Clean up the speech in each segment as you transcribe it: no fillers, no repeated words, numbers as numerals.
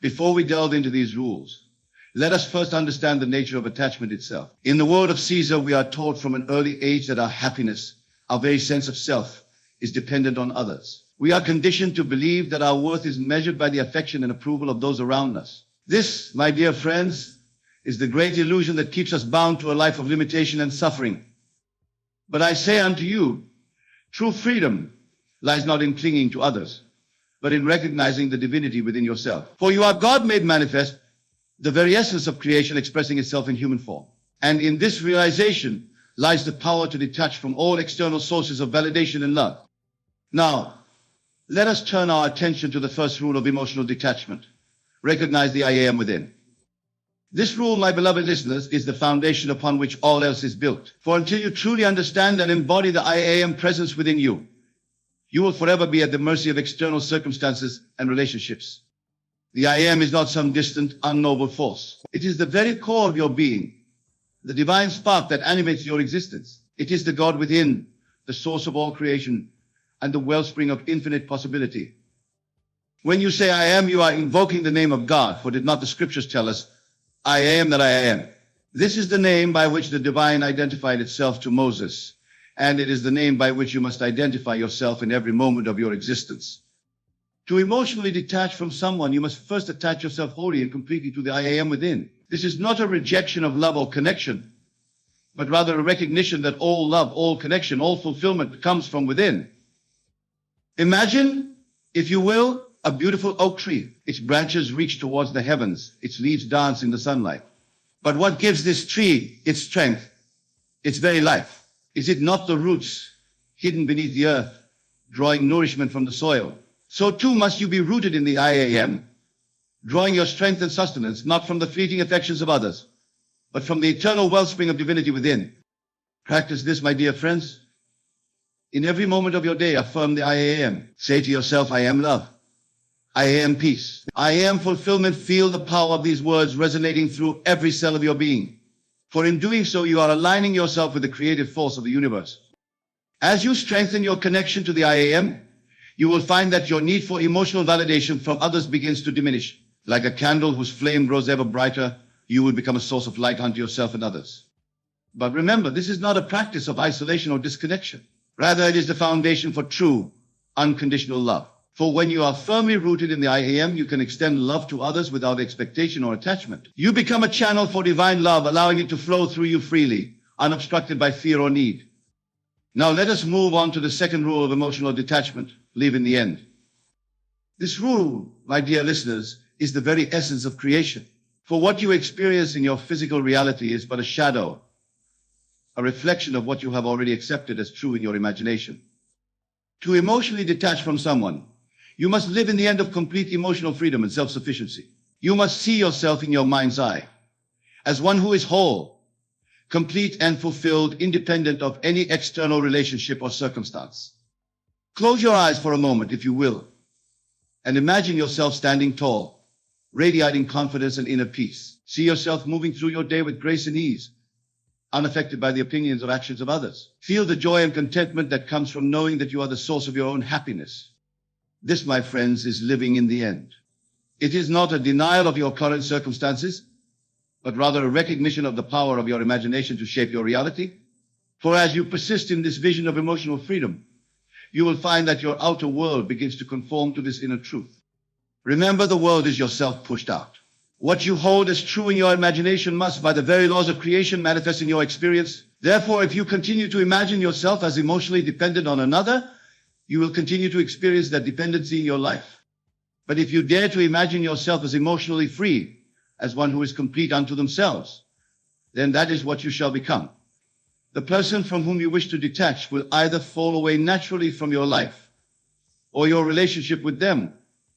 Before we delve into these rules, let us first understand the nature of attachment itself. In the word of Caesar, we are taught from an early age that our happiness, our very sense of self, is dependent on others. We are conditioned to believe that our worth is measured by the affection and approval of those around us. This, my dear friends, is the great illusion that keeps us bound to a life of limitation and suffering. But I say unto you, true freedom lies not in clinging to others, but in recognizing the divinity within yourself. For you are God made manifest, the very essence of creation expressing itself in human form. And in this realization lies the power to detach from all external sources of validation and love. Now, let us turn our attention to the first rule of emotional detachment. Recognize the I am within. This rule, my beloved listeners, is the foundation upon which all else is built. For until you truly understand and embody the I am presence within you, you will forever be at the mercy of external circumstances and relationships. The I am is not some distant, unknowable force. It is the very core of your being, the divine spark that animates your existence. It is the God within, the source of all creation, and the wellspring of infinite possibility. When you say I am, you are invoking the name of God, for did not the scriptures tell us, I am that I am? This is the name by which the divine identified itself to Moses, and it is the name by which you must identify yourself in every moment of your existence. To emotionally detach from someone, you must first attach yourself wholly and completely to the I am within. This is not a rejection of love or connection, but rather a recognition that all love, all connection, all fulfillment comes from within. Imagine, if you will, a beautiful oak tree. Its branches reach towards the heavens, its leaves dance in the sunlight. But what gives this tree its strength, its very life? Is it not the roots hidden beneath the earth, drawing nourishment from the soil? So too must you be rooted in the I am, drawing your strength and sustenance not from the fleeting affections of others, but from the eternal wellspring of divinity within. Practice this, my dear friends. In every moment of your day, affirm the I am. Say to yourself, I am love. I am peace. I am fulfillment. Feel the power of these words resonating through every cell of your being. For in doing so, you are aligning yourself with the creative force of the universe. As you strengthen your connection to the I am, you will find that your need for emotional validation from others begins to diminish. Like a candle whose flame grows ever brighter, you will become a source of light unto yourself and others. But remember, this is not a practice of isolation or disconnection. Rather, it is the foundation for true, unconditional love. For when you are firmly rooted in the I am, you can extend love to others without expectation or attachment. You become a channel for divine love, allowing it to flow through you freely, unobstructed by fear or need. Now let us move on to the second rule of emotional detachment, live in the end. This rule, my dear listeners, is the very essence of creation. For what you experience in your physical reality is but a shadow, a reflection of what you have already accepted as true in your imagination. To emotionally detach from someone, you must live in the end of complete emotional freedom and self-sufficiency. You must see yourself in your mind's eye as one who is whole, complete and fulfilled, independent of any external relationship or circumstance. Close your eyes for a moment, if you will, and imagine yourself standing tall, radiating confidence and inner peace. See yourself moving through your day with grace and ease, unaffected by the opinions or actions of others. Feel the joy and contentment that comes from knowing that you are the source of your own happiness. This, my friends, is living in the end. It is not a denial of your current circumstances, but rather a recognition of the power of your imagination to shape your reality. For as you persist in this vision of emotional freedom, you will find that your outer world begins to conform to this inner truth. Remember, the world is yourself pushed out. What you hold as true in your imagination must, by the very laws of creation, manifest in your experience. Therefore, if you continue to imagine yourself as emotionally dependent on another, you will continue to experience that dependency in your life. But if you dare to imagine yourself as emotionally free, as one who is complete unto themselves, then that is what you shall become. The person from whom you wish to detach will either fall away naturally from your life, or your relationship with them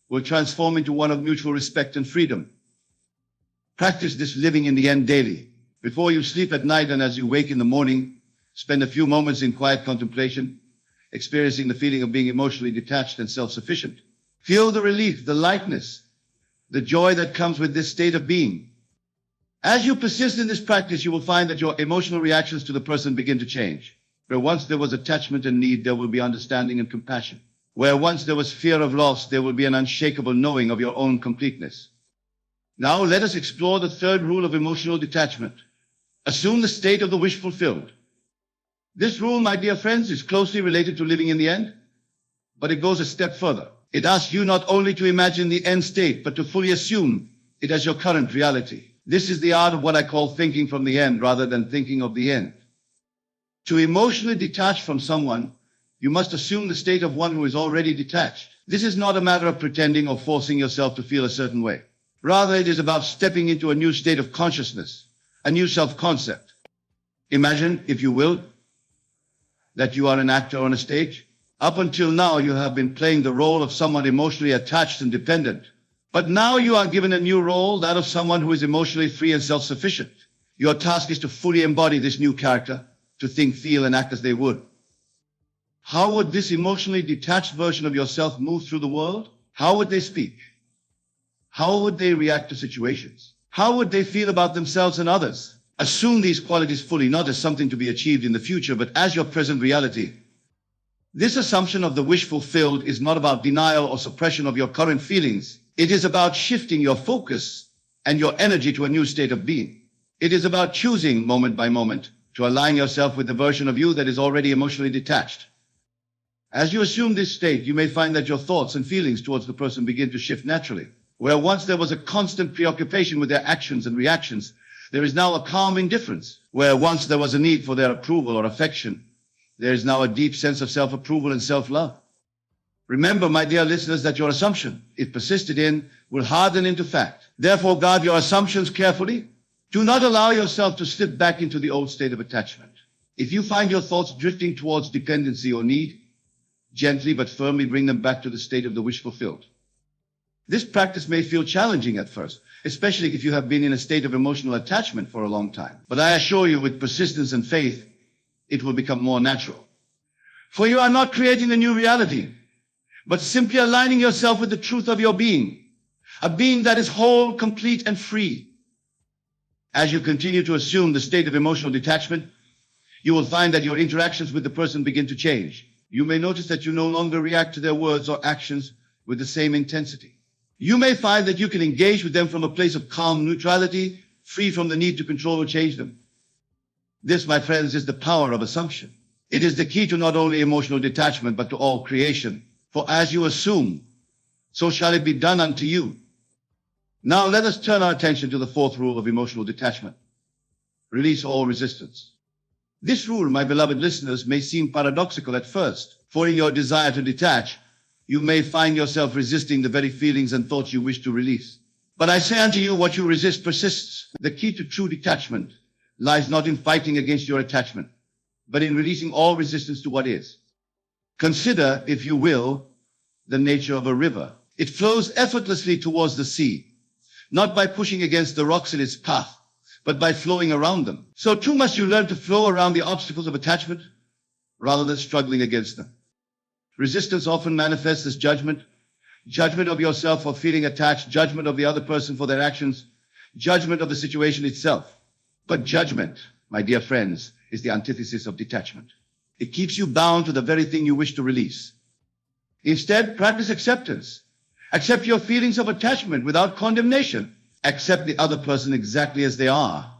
will transform into one of mutual respect and freedom. Practice this living in the end daily. Before you sleep at night and as you wake in the morning, spend a few moments in quiet contemplation, experiencing the feeling of being emotionally detached and self-sufficient. Feel the relief, the lightness, the joy that comes with this state of being. As you persist in this practice, you will find that your emotional reactions to the person begin to change. Where once there was attachment and need, there will be understanding and compassion. Where once there was fear of loss, there will be an unshakable knowing of your own completeness. Now let us explore the third rule of emotional detachment. Assume the state of the wish fulfilled. This rule, my dear friends, is closely related to living in the end, but it goes a step further. It asks you not only to imagine the end state, but to fully assume it as your current reality. This is the art of what I call thinking from the end rather than thinking of the end. To emotionally detach from someone, you must assume the state of one who is already detached. This is not a matter of pretending or forcing yourself to feel a certain way. Rather, it is about stepping into a new state of consciousness, a new self-concept. Imagine, if you will, that you are an actor on a stage. Up until now, you have been playing the role of someone emotionally attached and dependent. But now you are given a new role, that of someone who is emotionally free and self-sufficient. Your task is to fully embody this new character, to think, feel, and act as they would. How would this emotionally detached version of yourself move through the world? How would they speak? How would they react to situations? How would they feel about themselves and others? Assume these qualities fully, not as something to be achieved in the future, but as your present reality. This assumption of the wish fulfilled is not about denial or suppression of your current feelings. It is about shifting your focus and your energy to a new state of being. It is about choosing moment by moment to align yourself with the version of you that is already emotionally detached. As you assume this state, you may find that your thoughts and feelings towards the person begin to shift naturally. Where once there was a constant preoccupation with their actions and reactions, there is now a calm indifference. Where once there was a need for their approval or affection, there is now a deep sense of self-approval and self-love. Remember, my dear listeners, that your assumption, if persisted in, will harden into fact. Therefore, guard your assumptions carefully. Do not allow yourself to slip back into the old state of attachment. If you find your thoughts drifting towards dependency or need, gently but firmly bring them back to the state of the wish fulfilled. This practice may feel challenging at first, especially if you have been in a state of emotional attachment for a long time. But I assure you, with persistence and faith, it will become more natural. For you are not creating a new reality, but simply aligning yourself with the truth of your being, a being that is whole, complete, and free. As you continue to assume the state of emotional detachment, you will find that your interactions with the person begin to change. You may notice that you no longer react to their words or actions with the same intensity. You may find that you can engage with them from a place of calm neutrality, free from the need to control or change them. This, my friends, is the power of assumption. It is the key to not only emotional detachment, but to all creation. For as you assume, so shall it be done unto you. Now let us turn our attention to the fourth rule of emotional detachment. Release all resistance. This rule, my beloved listeners, may seem paradoxical at first, for in your desire to detach, you may find yourself resisting the very feelings and thoughts you wish to release. But I say unto you, what you resist persists. The key to true detachment lies not in fighting against your attachment, but in releasing all resistance to what is. Consider, if you will, the nature of a river. It flows effortlessly towards the sea, not by pushing against the rocks in its path, but by flowing around them. So too must you learn to flow around the obstacles of attachment rather than struggling against them. Resistance often manifests as judgment of yourself for feeling attached, judgment of the other person for their actions, judgment of the situation itself. But judgment, my dear friends, is the antithesis of detachment. It keeps you bound to the very thing you wish to release. Instead, practice acceptance. Accept your feelings of attachment without condemnation. Accept the other person exactly as they are,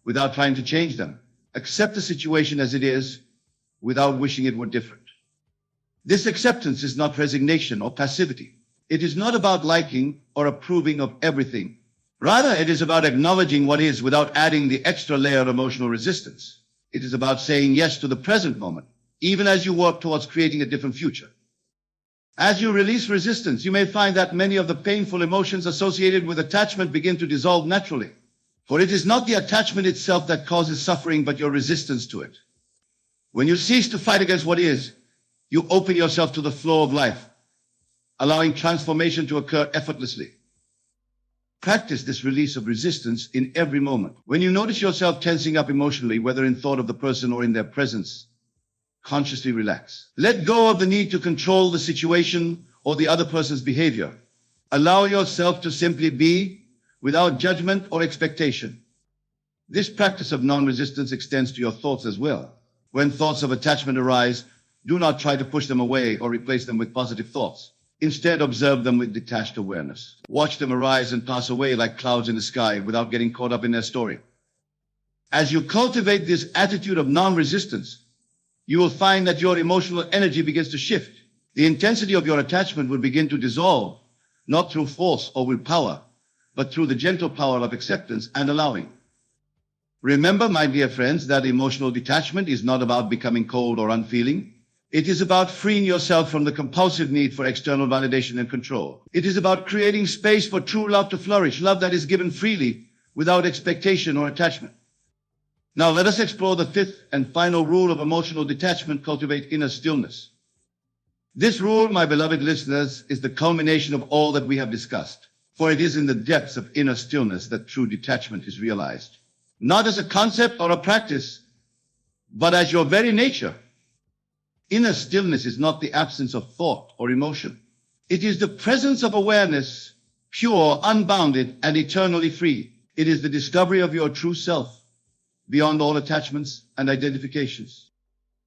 without trying to change them. Accept the situation as it is, without wishing it were different. This acceptance is not resignation or passivity. It is not about liking or approving of everything. Rather, it is about acknowledging what is without adding the extra layer of emotional resistance. It is about saying yes to the present moment, even as you work towards creating a different future. As you release resistance, you may find that many of the painful emotions associated with attachment begin to dissolve naturally. For it is not the attachment itself that causes suffering, but your resistance to it. When you cease to fight against what is, you open yourself to the flow of life, allowing transformation to occur effortlessly. Practice this release of resistance in every moment. When you notice yourself tensing up emotionally, whether in thought of the person or in their presence, consciously relax. Let go of the need to control the situation or the other person's behavior. Allow yourself to simply be without judgment or expectation. This practice of non-resistance extends to your thoughts as well. When thoughts of attachment arise, do not try to push them away or replace them with positive thoughts. Instead, observe them with detached awareness. Watch them arise and pass away like clouds in the sky without getting caught up in their story. As you cultivate this attitude of non-resistance, you will find that your emotional energy begins to shift. The intensity of your attachment will begin to dissolve, not through force or willpower, but through the gentle power of acceptance and allowing. Remember, my dear friends, that emotional detachment is not about becoming cold or unfeeling. It is about freeing yourself from the compulsive need for external validation and control. It is about creating space for true love to flourish, love that is given freely without expectation or attachment. Now let us explore the fifth and final rule of emotional detachment: cultivate inner stillness. This rule, my beloved listeners, is the culmination of all that we have discussed, for it is in the depths of inner stillness that true detachment is realized. Not as a concept or a practice, but as your very nature. Inner stillness is not the absence of thought or emotion. It is the presence of awareness, pure, unbounded, and eternally free. It is the discovery of your true self, beyond all attachments and identifications.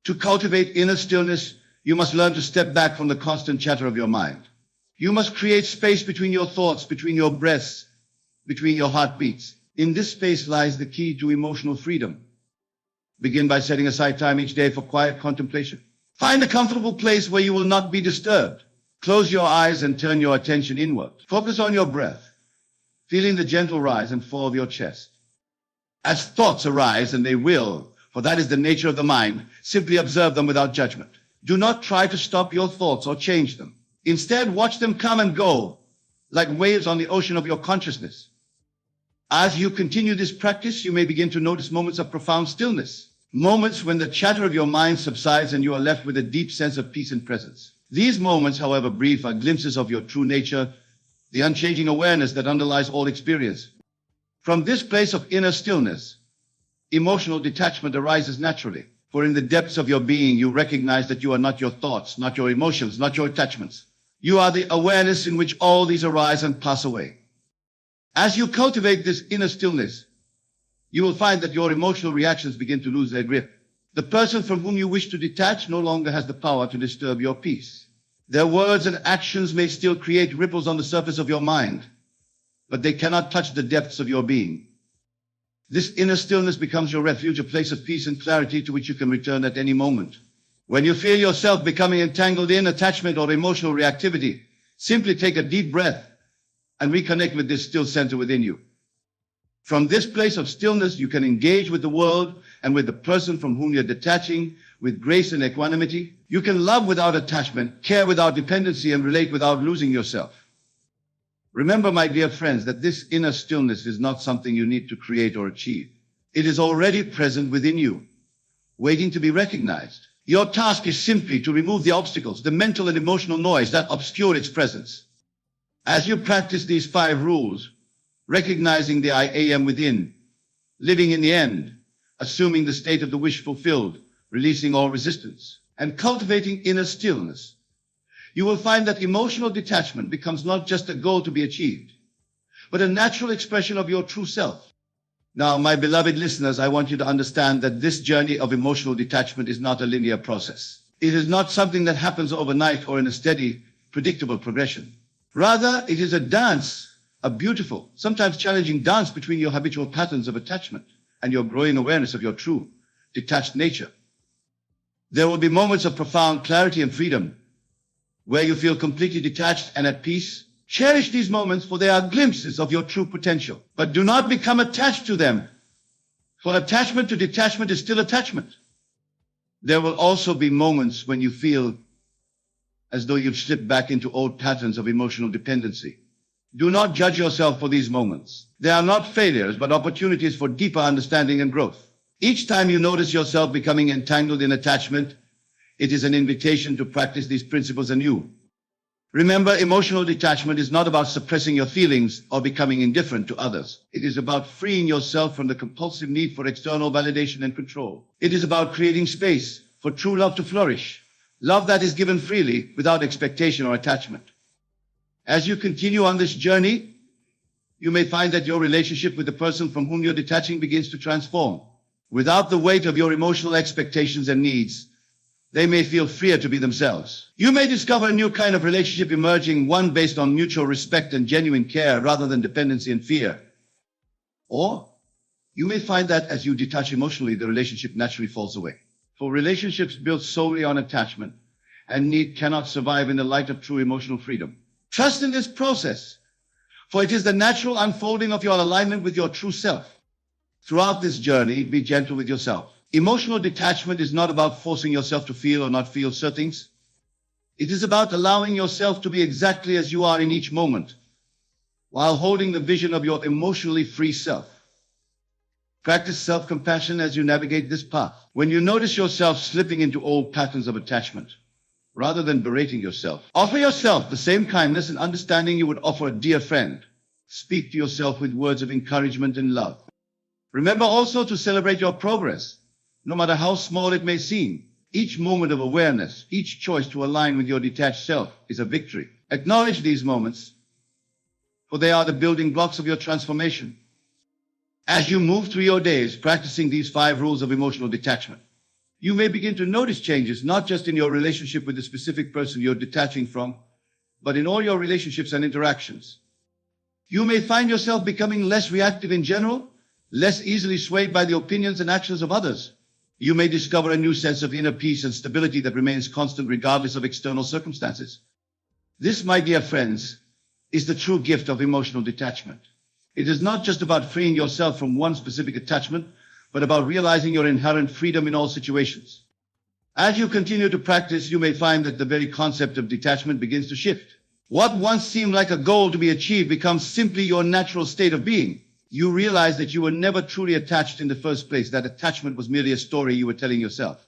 To cultivate inner stillness, you must learn to step back from the constant chatter of your mind. You must create space between your thoughts, between your breaths, between your heartbeats. In this space lies the key to emotional freedom. Begin by setting aside time each day for quiet contemplation. Find a comfortable place where you will not be disturbed. Close your eyes and turn your attention inward. Focus on your breath, feeling the gentle rise and fall of your chest. As thoughts arise, and they will, for that is the nature of the mind, simply observe them without judgment. Do not try to stop your thoughts or change them. Instead, watch them come and go, like waves on the ocean of your consciousness. As you continue this practice, you may begin to notice moments of profound stillness, moments when the chatter of your mind subsides and you are left with a deep sense of peace and presence. These moments, however brief, are glimpses of your true nature, the unchanging awareness that underlies all experience. From this place of inner stillness, emotional detachment arises naturally, for in the depths of your being, you recognize that you are not your thoughts, not your emotions, not your attachments. You are the awareness in which all these arise and pass away. As you cultivate this inner stillness, you will find that your emotional reactions begin to lose their grip. The person from whom you wish to detach no longer has the power to disturb your peace. Their words and actions may still create ripples on the surface of your mind, but they cannot touch the depths of your being. This inner stillness becomes your refuge, a place of peace and clarity to which you can return at any moment. When you feel yourself becoming entangled in attachment or emotional reactivity, simply take a deep breath and reconnect with this still center within you. From this place of stillness, you can engage with the world and with the person from whom you're detaching with grace and equanimity. You can love without attachment, care without dependency, and relate without losing yourself. Remember, my dear friends, that this inner stillness is not something you need to create or achieve. It is already present within you, waiting to be recognized. Your task is simply to remove the obstacles, the mental and emotional noise that obscure its presence. As you practice these 5 rules, recognizing the I am within, living in the end, assuming the state of the wish fulfilled, releasing all resistance, and cultivating inner stillness, you will find that emotional detachment becomes not just a goal to be achieved, but a natural expression of your true self. Now, my beloved listeners, I want you to understand that this journey of emotional detachment is not a linear process. It is not something that happens overnight or in a steady, predictable progression. Rather, it is a dance, a beautiful, sometimes challenging dance between your habitual patterns of attachment and your growing awareness of your true, detached nature. There will be moments of profound clarity and freedom, where you feel completely detached and at peace. Cherish these moments, for they are glimpses of your true potential. But do not become attached to them, for attachment to detachment is still attachment. There will also be moments when you feel as though you've slipped back into old patterns of emotional dependency. Do not judge yourself for these moments. They are not failures, but opportunities for deeper understanding and growth. Each time you notice yourself becoming entangled in attachment, it is an invitation to practice these principles anew. Remember, emotional detachment is not about suppressing your feelings or becoming indifferent to others. It is about freeing yourself from the compulsive need for external validation and control. It is about creating space for true love to flourish, love that is given freely without expectation or attachment. As you continue on this journey, you may find that your relationship with the person from whom you're detaching begins to transform. Without the weight of your emotional expectations and needs, They may feel freer to be themselves. You may discover a new kind of relationship emerging, one based on mutual respect and genuine care rather than dependency and fear. Or you may find that as you detach emotionally, the relationship naturally falls away. For relationships built solely on attachment and need cannot survive in the light of true emotional freedom. Trust in this process, for it is the natural unfolding of your alignment with your true self. Throughout this journey, be gentle with yourself. Emotional detachment is not about forcing yourself to feel or not feel certain things. It is about allowing yourself to be exactly as you are in each moment, while holding the vision of your emotionally free self. Practice self-compassion as you navigate this path. When you notice yourself slipping into old patterns of attachment, rather than berating yourself, offer yourself the same kindness and understanding you would offer a dear friend. Speak to yourself with words of encouragement and love. Remember also to celebrate your progress, no matter how small it may seem. Each moment of awareness, each choice to align with your detached self is a victory. Acknowledge these moments, for they are the building blocks of your transformation. As you move through your days practicing these 5 rules of emotional detachment, you may begin to notice changes not just in your relationship with the specific person you're detaching from, but in all your relationships and interactions. You may find yourself becoming less reactive in general, less easily swayed by the opinions and actions of others. You may discover a new sense of inner peace and stability that remains constant regardless of external circumstances. This, my dear friends, is the true gift of emotional detachment. It is not just about freeing yourself from one specific attachment, but about realizing your inherent freedom in all situations. As you continue to practice, you may find that the very concept of detachment begins to shift. What once seemed like a goal to be achieved becomes simply your natural state of being. You realize that you were never truly attached in the first place. That attachment was merely a story you were telling yourself.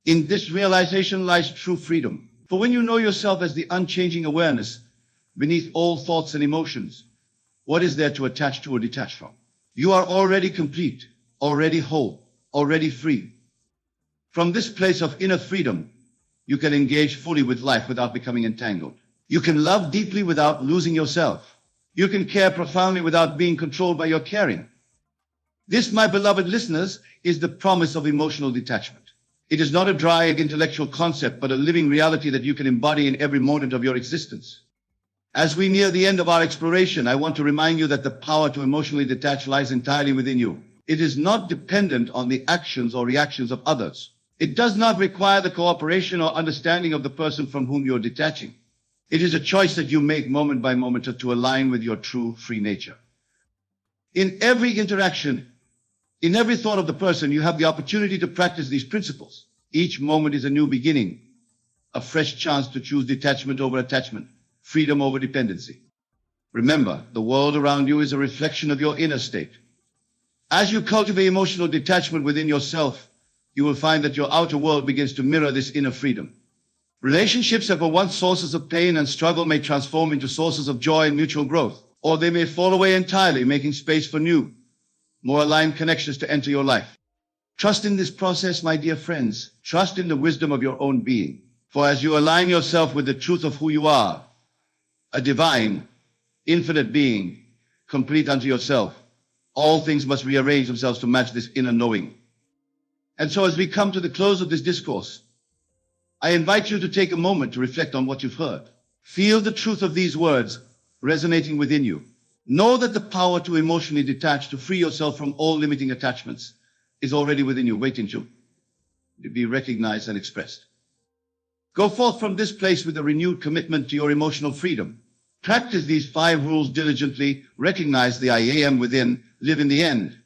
In this realization lies true freedom. For when you know yourself as the unchanging awareness beneath all thoughts and emotions, what is there to attach to or detach from? You are already complete, already whole, already free. From this place of inner freedom, you can engage fully with life without becoming entangled. You can love deeply without losing yourself. You can care profoundly without being controlled by your caring. This, my beloved listeners, is the promise of emotional detachment. It is not a dry intellectual concept, but a living reality that you can embody in every moment of your existence. As we near the end of our exploration, I want to remind you that the power to emotionally detach lies entirely within you. It is not dependent on the actions or reactions of others. It does not require the cooperation or understanding of the person from whom you're detaching. It is a choice that you make moment by moment to align with your true free nature. In every interaction, in every thought of the person, you have the opportunity to practice these principles. Each moment is a new beginning, a fresh chance to choose detachment over attachment, freedom over dependency. Remember, the world around you is a reflection of your inner state. As you cultivate emotional detachment within yourself, you will find that your outer world begins to mirror this inner freedom. Relationships that were once sources of pain and struggle may transform into sources of joy and mutual growth, or they may fall away entirely, making space for new, more aligned connections to enter your life. Trust in this process, my dear friends. Trust in the wisdom of your own being. For as you align yourself with the truth of who you are, a divine, infinite being, complete unto yourself, all things must rearrange themselves to match this inner knowing. And so as we come to the close of this discourse, I invite you to take a moment to reflect on what you've heard. Feel the truth of these words resonating within you. Know that the power to emotionally detach, to free yourself from all limiting attachments, is already within you, waiting to be recognized and expressed. Go forth from this place with a renewed commitment to your emotional freedom. Practice these 5 rules diligently. Recognize the I am within. Live in the end.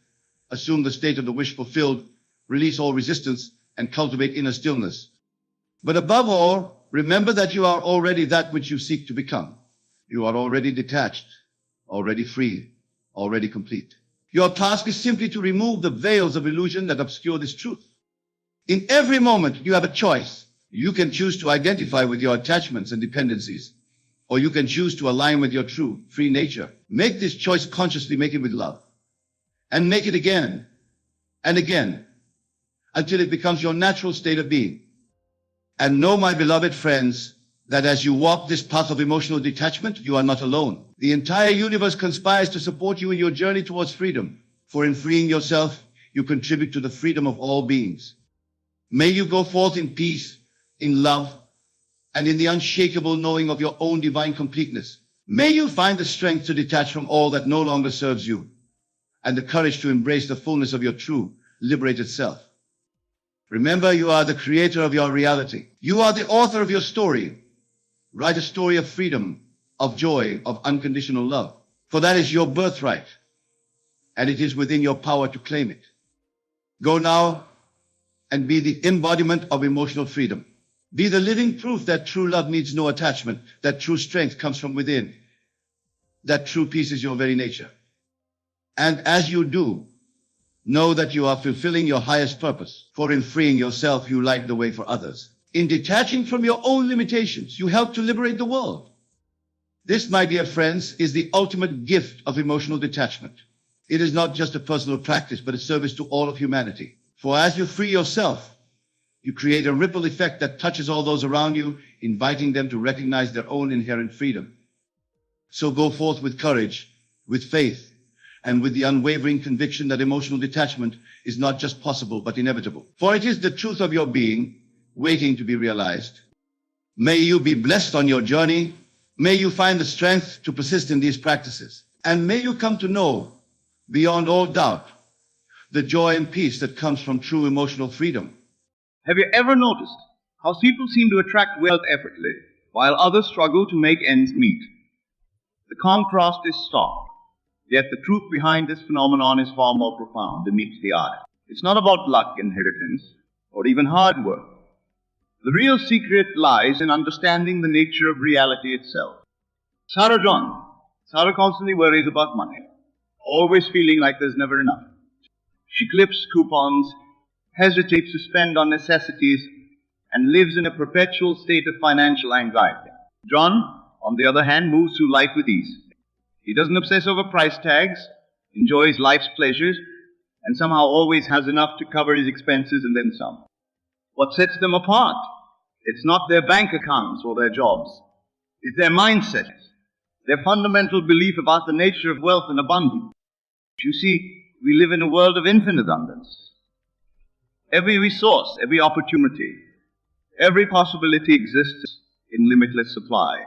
Assume the state of the wish fulfilled. Release all resistance and cultivate inner stillness. But above all, remember that you are already that which you seek to become. You are already detached, already free, already complete. Your task is simply to remove the veils of illusion that obscure this truth. In every moment, you have a choice. You can choose to identify with your attachments and dependencies, or you can choose to align with your true, free nature. Make this choice consciously, make it with love, and make it again and again, until it becomes your natural state of being. And know, my beloved friends, that as you walk this path of emotional detachment, you are not alone. The entire universe conspires to support you in your journey towards freedom. For in freeing yourself, you contribute to the freedom of all beings. May you go forth in peace, in love, and in the unshakable knowing of your own divine completeness. May you find the strength to detach from all that no longer serves you, and the courage to embrace the fullness of your true, liberated self. Remember, you are the creator of your reality. You are the author of your story. Write a story of freedom, of joy, of unconditional love. For that is your birthright, and it is within your power to claim it. Go now and be the embodiment of emotional freedom. Be the living proof that true love needs no attachment, that true strength comes from within, that true peace is your very nature. And as you do, know that you are fulfilling your highest purpose, for in freeing yourself, you light the way for others. In detaching from your own limitations, you help to liberate the world. This, my dear friends, is the ultimate gift of emotional detachment. It is not just a personal practice, but a service to all of humanity. For as you free yourself, you create a ripple effect that touches all those around you, inviting them to recognize their own inherent freedom. So go forth with courage, with faith, and with the unwavering conviction that emotional detachment is not just possible, but inevitable. For it is the truth of your being, waiting to be realized. May you be blessed on your journey. May you find the strength to persist in these practices. And may you come to know, beyond all doubt, the joy and peace that comes from true emotional freedom. Have you ever noticed how people seem to attract wealth effortlessly, while others struggle to make ends meet? The contrast is stark, yet the truth behind this phenomenon is far more profound than meets the eye. It's not about luck, inheritance, or even hard work. The real secret lies in understanding the nature of reality itself. Sarah constantly worries about money, always feeling like there's never enough. She clips coupons, hesitates to spend on necessities, and lives in a perpetual state of financial anxiety. John, on the other hand, moves through life with ease. He doesn't obsess over price tags, enjoys life's pleasures, and somehow always has enough to cover his expenses and then some. What sets them apart? It's not their bank accounts or their jobs. It's their mindset, their fundamental belief about the nature of wealth and abundance. You see, we live in a world of infinite abundance. Every resource, every opportunity, every possibility exists in limitless supply.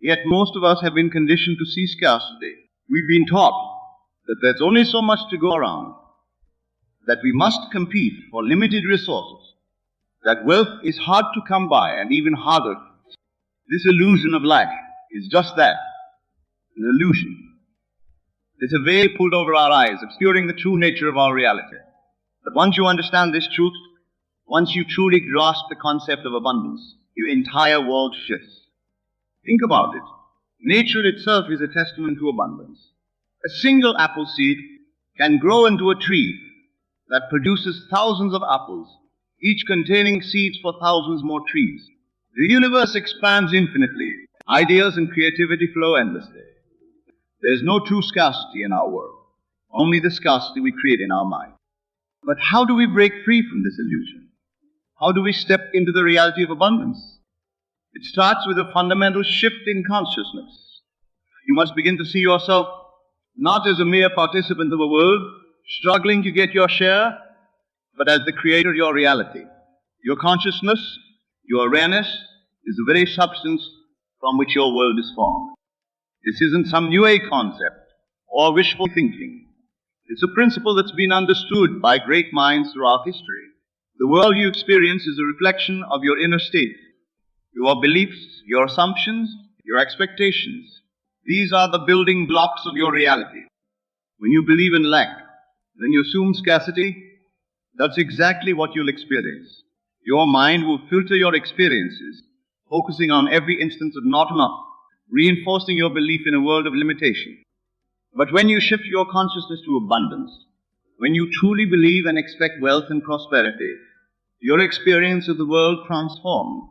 Yet most of us have been conditioned to see scarcity. We've been taught that there's only so much to go around, that we must compete for limited resources, that wealth is hard to come by and even harder. This illusion of lack is just that, an illusion. It's a veil pulled over our eyes, obscuring the true nature of our reality. But once you understand this truth, once you truly grasp the concept of abundance, your entire world shifts. Think about it. Nature itself is a testament to abundance. A single apple seed can grow into a tree that produces thousands of apples, each containing seeds for thousands more trees. The universe expands infinitely. Ideas and creativity flow endlessly. There is no true scarcity in our world, only the scarcity we create in our mind. But how do we break free from this illusion? How do we step into the reality of abundance? It starts with a fundamental shift in consciousness. You must begin to see yourself not as a mere participant of the world, struggling to get your share, but as the creator of your reality. Your consciousness, your awareness, is the very substance from which your world is formed. This isn't some new age concept or wishful thinking. It's a principle that's been understood by great minds throughout history. The world you experience is a reflection of your inner state, your beliefs, your assumptions, your expectations. These are the building blocks of your reality. When you believe in lack, when you assume scarcity, that's exactly what you'll experience. Your mind will filter your experiences, focusing on every instance of not enough, reinforcing your belief in a world of limitation. But when you shift your consciousness to abundance, when you truly believe and expect wealth and prosperity, your experience of the world transforms.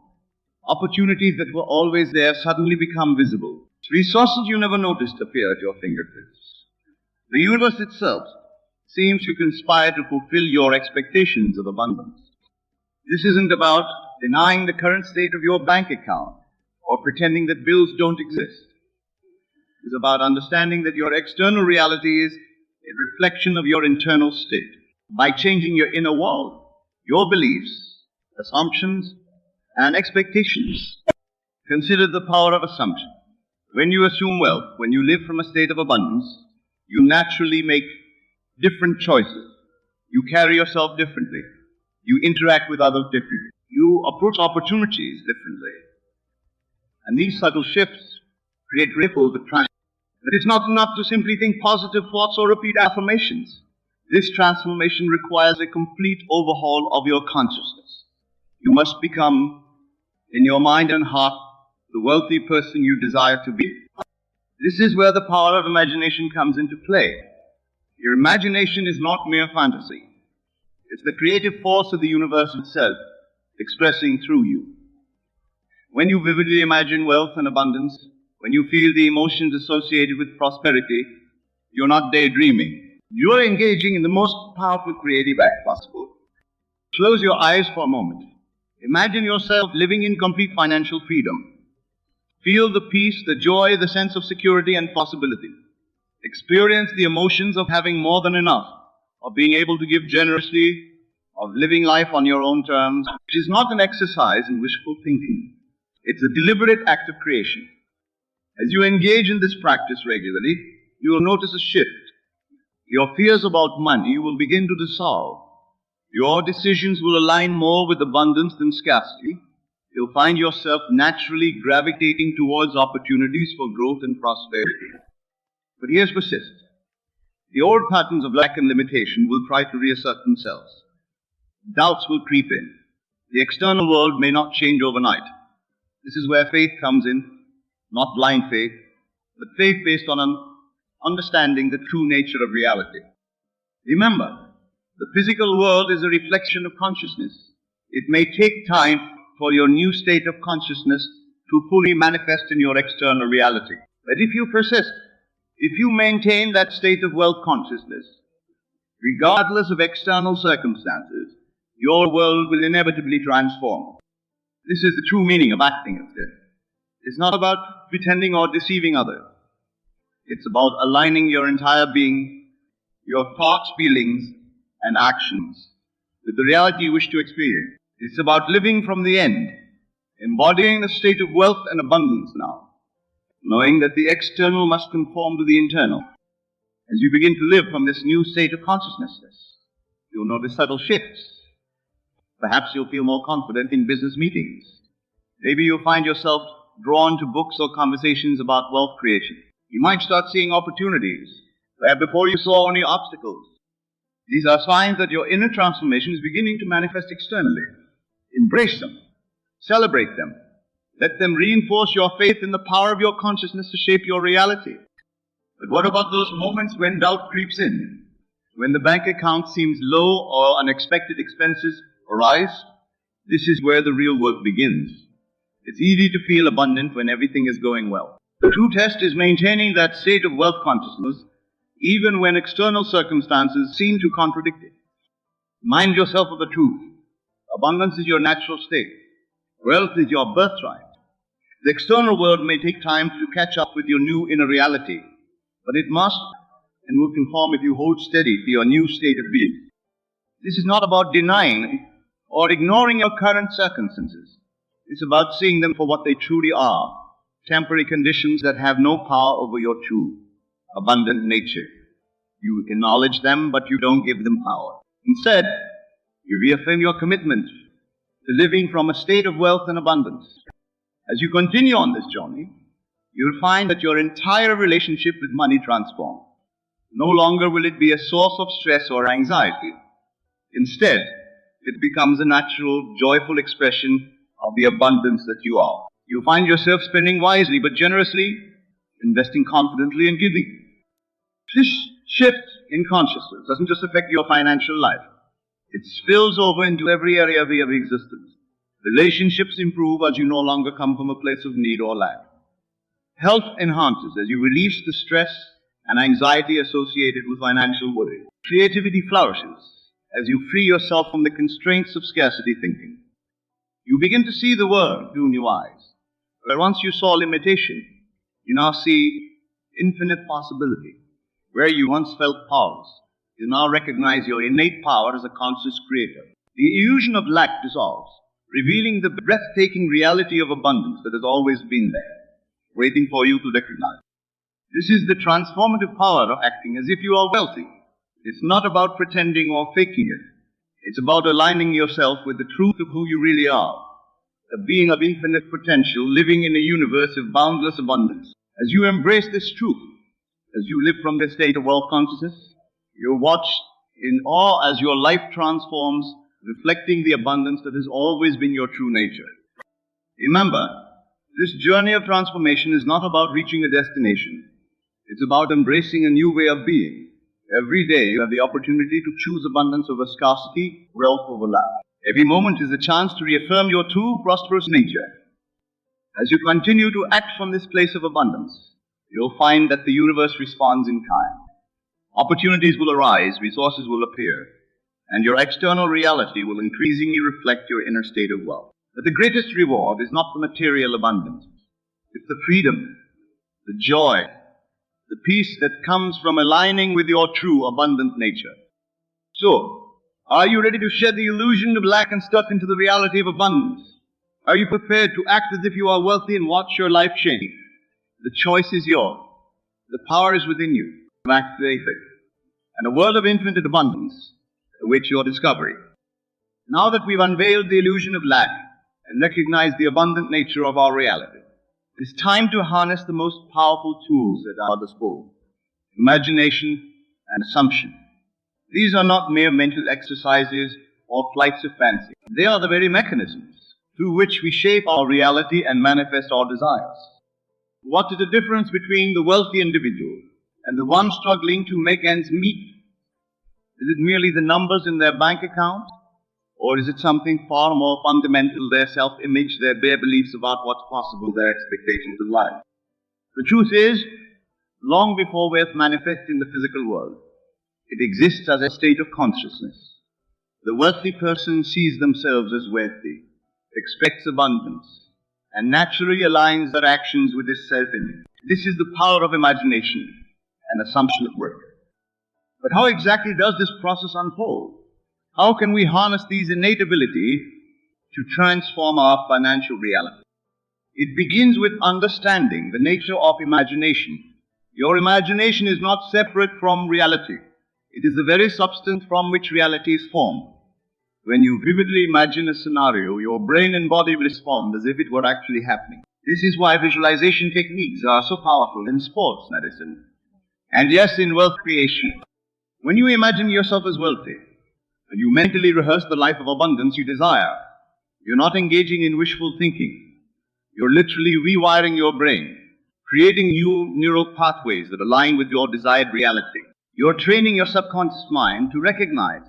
Opportunities that were always there suddenly become visible. Resources you never noticed appear at your fingertips. The universe itself seems to conspire to fulfill your expectations of abundance. This isn't about denying the current state of your bank account or pretending that bills don't exist. It's about understanding that your external reality is a reflection of your internal state. By changing your inner world, your beliefs, assumptions, and expectations. Consider the power of assumption. When you assume wealth, when you live from a state of abundance, you naturally make different choices. You carry yourself differently. You interact with others differently. You approach opportunities differently. And these subtle shifts create ripples that transform. But it's not enough to simply think positive thoughts or repeat affirmations. This transformation requires a complete overhaul of your consciousness. You must become, in your mind and heart, the wealthy person you desire to be. This is where the power of imagination comes into play. Your imagination is not mere fantasy. It's the creative force of the universe itself, expressing through you. When you vividly imagine wealth and abundance, when you feel the emotions associated with prosperity, you're not daydreaming. You're engaging in the most powerful creative act possible. Close your eyes for a moment. Imagine yourself living in complete financial freedom. Feel the peace, the joy, the sense of security and possibility. Experience the emotions of having more than enough, of being able to give generously, of living life on your own terms. It is not an exercise in wishful thinking. It's a deliberate act of creation. As you engage in this practice regularly, you will notice a shift. Your fears about money will begin to dissolve. Your decisions will align more with abundance than scarcity. You'll find yourself naturally gravitating towards opportunities for growth and prosperity. But here's persist. The old patterns of lack and limitation will try to reassert themselves. Doubts will creep in. The external world may not change overnight. This is where faith comes in, not blind faith, but faith based on an understanding the true nature of reality. Remember, the physical world is a reflection of consciousness. It may take time for your new state of consciousness to fully manifest in your external reality. But if you persist, if you maintain that state of wealth consciousness, regardless of external circumstances, your world will inevitably transform. This is the true meaning of acting as if. It's not about pretending or deceiving others. It's about aligning your entire being, your thoughts, feelings, and actions with the reality you wish to experience. It's about living from the end, embodying the state of wealth and abundance now, knowing that the external must conform to the internal. As you begin to live from this new state of consciousness, you'll notice subtle shifts. Perhaps you'll feel more confident in business meetings. Maybe you'll find yourself drawn to books or conversations about wealth creation. You might start seeing opportunities where before you saw only obstacles. These are signs that your inner transformation is beginning to manifest externally. Embrace them. Celebrate them. Let them reinforce your faith in the power of your consciousness to shape your reality. But what about those moments when doubt creeps in? When the bank account seems low or unexpected expenses arise? This is where the real work begins. It's easy to feel abundant when everything is going well. The true test is maintaining that state of wealth consciousness even when external circumstances seem to contradict it. Remind yourself of the truth. Abundance is your natural state. Wealth is your birthright. The external world may take time to catch up with your new inner reality, but it must and will conform if you hold steady to your new state of being. This is not about denying or ignoring your current circumstances. It's about seeing them for what they truly are, temporary conditions that have no power over your true, abundant nature. You acknowledge them, but you don't give them power. Instead, you reaffirm your commitment to living from a state of wealth and abundance. As you continue on this journey, you'll find that your entire relationship with money transforms. No longer will it be a source of stress or anxiety. Instead, it becomes a natural, joyful expression of the abundance that you are. You'll find yourself spending wisely but generously, investing confidently and giving. This shift in consciousness doesn't just affect your financial life. It spills over into every area of your existence. Relationships improve as you no longer come from a place of need or lack. Health enhances as you release the stress and anxiety associated with financial worry. Creativity flourishes as you free yourself from the constraints of scarcity thinking. You begin to see the world through new eyes. Where once you saw limitation, you now see infinite possibility. Where you once felt powerless, you now recognize your innate power as a conscious creator. The illusion of lack dissolves, revealing the breathtaking reality of abundance that has always been there, waiting for you to recognize. This is the transformative power of acting as if you are wealthy. It's not about pretending or faking it. It's about aligning yourself with the truth of who you really are, a being of infinite potential living in a universe of boundless abundance. As you embrace this truth, as you live from this state of wealth consciousness, you watch in awe as your life transforms, reflecting the abundance that has always been your true nature. Remember, this journey of transformation is not about reaching a destination. It's about embracing a new way of being. Every day you have the opportunity to choose abundance over scarcity, wealth over lack. Every moment is a chance to reaffirm your true prosperous nature. As you continue to act from this place of abundance, you'll find that the universe responds in kind. Opportunities will arise, resources will appear, and your external reality will increasingly reflect your inner state of wealth. But the greatest reward is not the material abundance. It's the freedom, the joy, the peace that comes from aligning with your true abundant nature. So, are you ready to shed the illusion of lack and step into the reality of abundance? Are you prepared to act as if you are wealthy and watch your life change? The choice is yours. The power is within you. Activate it. And a world of infinite abundance awaits your discovery. Now that we've unveiled the illusion of lack and recognized the abundant nature of our reality, it's time to harness the most powerful tools at our disposal: imagination and assumption. These are not mere mental exercises or flights of fancy. They are the very mechanisms through which we shape our reality and manifest our desires. What is the difference between the wealthy individual and the one struggling to make ends meet? Is it merely the numbers in their bank account? Or is it something far more fundamental, their self-image, their bare beliefs about what's possible, their expectations of life? The truth is, long before wealth manifests in the physical world, it exists as a state of consciousness. The wealthy person sees themselves as wealthy, expects abundance, and naturally aligns their actions with this self-image. This is the power of imagination and assumption at work. But how exactly does this process unfold? How can we harness these innate abilities to transform our financial reality? It begins with understanding the nature of imagination. Your imagination is not separate from reality. It is the very substance from which reality is formed. When you vividly imagine a scenario, your brain and body respond as if it were actually happening. This is why visualization techniques are so powerful in sports medicine, and yes, in wealth creation. When you imagine yourself as wealthy, and you mentally rehearse the life of abundance you desire, you're not engaging in wishful thinking. You're literally rewiring your brain, creating new neural pathways that align with your desired reality. You're training your subconscious mind to recognize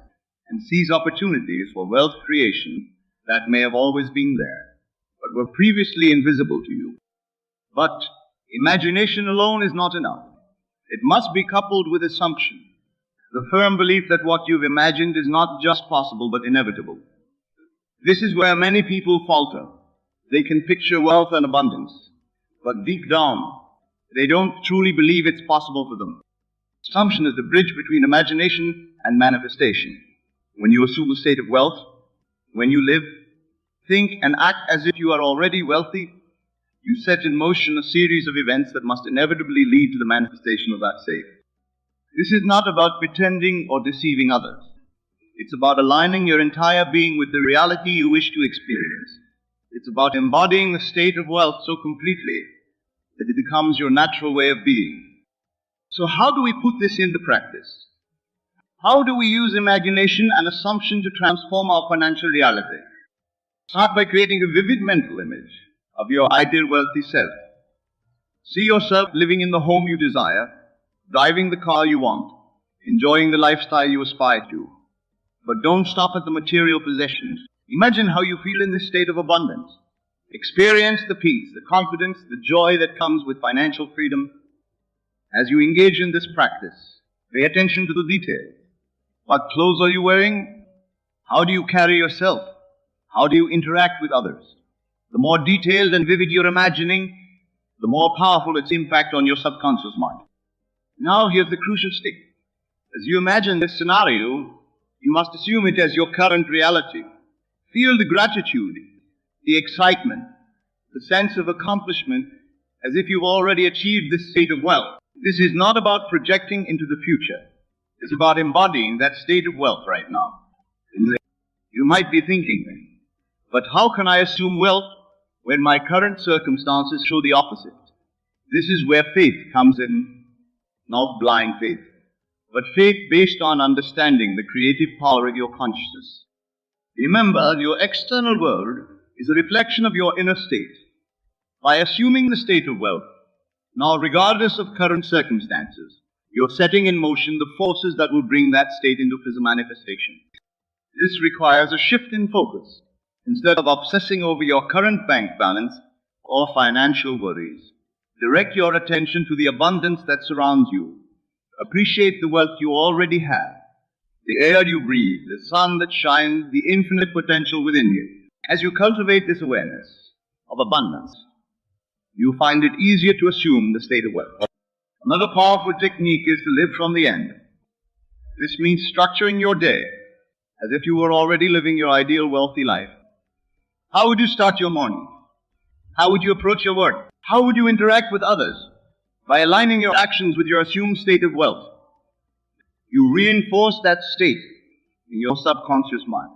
and seize opportunities for wealth creation that may have always been there, but were previously invisible to you. But imagination alone is not enough. It must be coupled with assumption, the firm belief that what you've imagined is not just possible but inevitable. This is where many people falter. They can picture wealth and abundance, but deep down, they don't truly believe it's possible for them. Assumption is the bridge between imagination and manifestation. When you assume a state of wealth, when you live, think, and act as if you are already wealthy, you set in motion a series of events that must inevitably lead to the manifestation of that state. This is not about pretending or deceiving others. It's about aligning your entire being with the reality you wish to experience. It's about embodying the state of wealth so completely that it becomes your natural way of being. So how do we put this into practice? How do we use imagination and assumption to transform our financial reality? Start by creating a vivid mental image of your ideal wealthy self. See yourself living in the home you desire, driving the car you want, enjoying the lifestyle you aspire to. But don't stop at the material possessions. Imagine how you feel in this state of abundance. Experience the peace, the confidence, the joy that comes with financial freedom. As you engage in this practice, pay attention to the details. What clothes are you wearing? How do you carry yourself? How do you interact with others? The more detailed and vivid you're imagining, the more powerful its impact on your subconscious mind. Now here's the crucial stick. As you imagine this scenario, You must assume it as your current reality. Feel the gratitude, the excitement, the sense of accomplishment as if you've already achieved this state of wealth. This is not about projecting into the future. It's about embodying that state of wealth right now. You might be thinking, but how can I assume wealth when my current circumstances show the opposite? This is where faith comes in, not blind faith, but faith based on understanding the creative power of your consciousness. Remember, your external world is a reflection of your inner state. By assuming the state of wealth, now regardless of current circumstances, you're setting in motion the forces that will bring that state into physical manifestation. This requires a shift in focus. Instead of obsessing over your current bank balance or financial worries, direct your attention to the abundance that surrounds you. Appreciate the wealth you already have, the air you breathe, the sun that shines, the infinite potential within you. As you cultivate this awareness of abundance, you find it easier to assume the state of wealth. Another powerful technique is to live from the end. This means structuring your day as if you were already living your ideal wealthy life. How would you start your morning? How would you approach your work? How would you interact with others? By aligning your actions with your assumed state of wealth, you reinforce that state in your subconscious mind.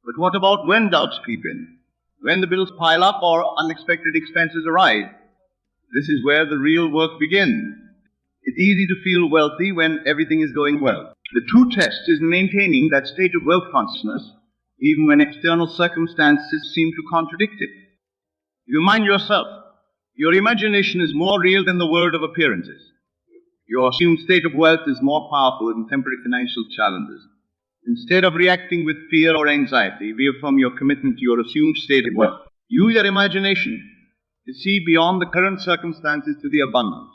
But what about when doubts creep in? When the bills pile up or unexpected expenses arise? This is where the real work begins. It's easy to feel wealthy when everything is going well. The true test is maintaining that state of wealth consciousness even when external circumstances seem to contradict it. You remind yourself, your imagination is more real than the world of appearances. Your assumed state of wealth is more powerful than temporary financial challenges. Instead of reacting with fear or anxiety, reaffirm your commitment to your assumed state of wealth. Use your imagination to see beyond the current circumstances to the abundance.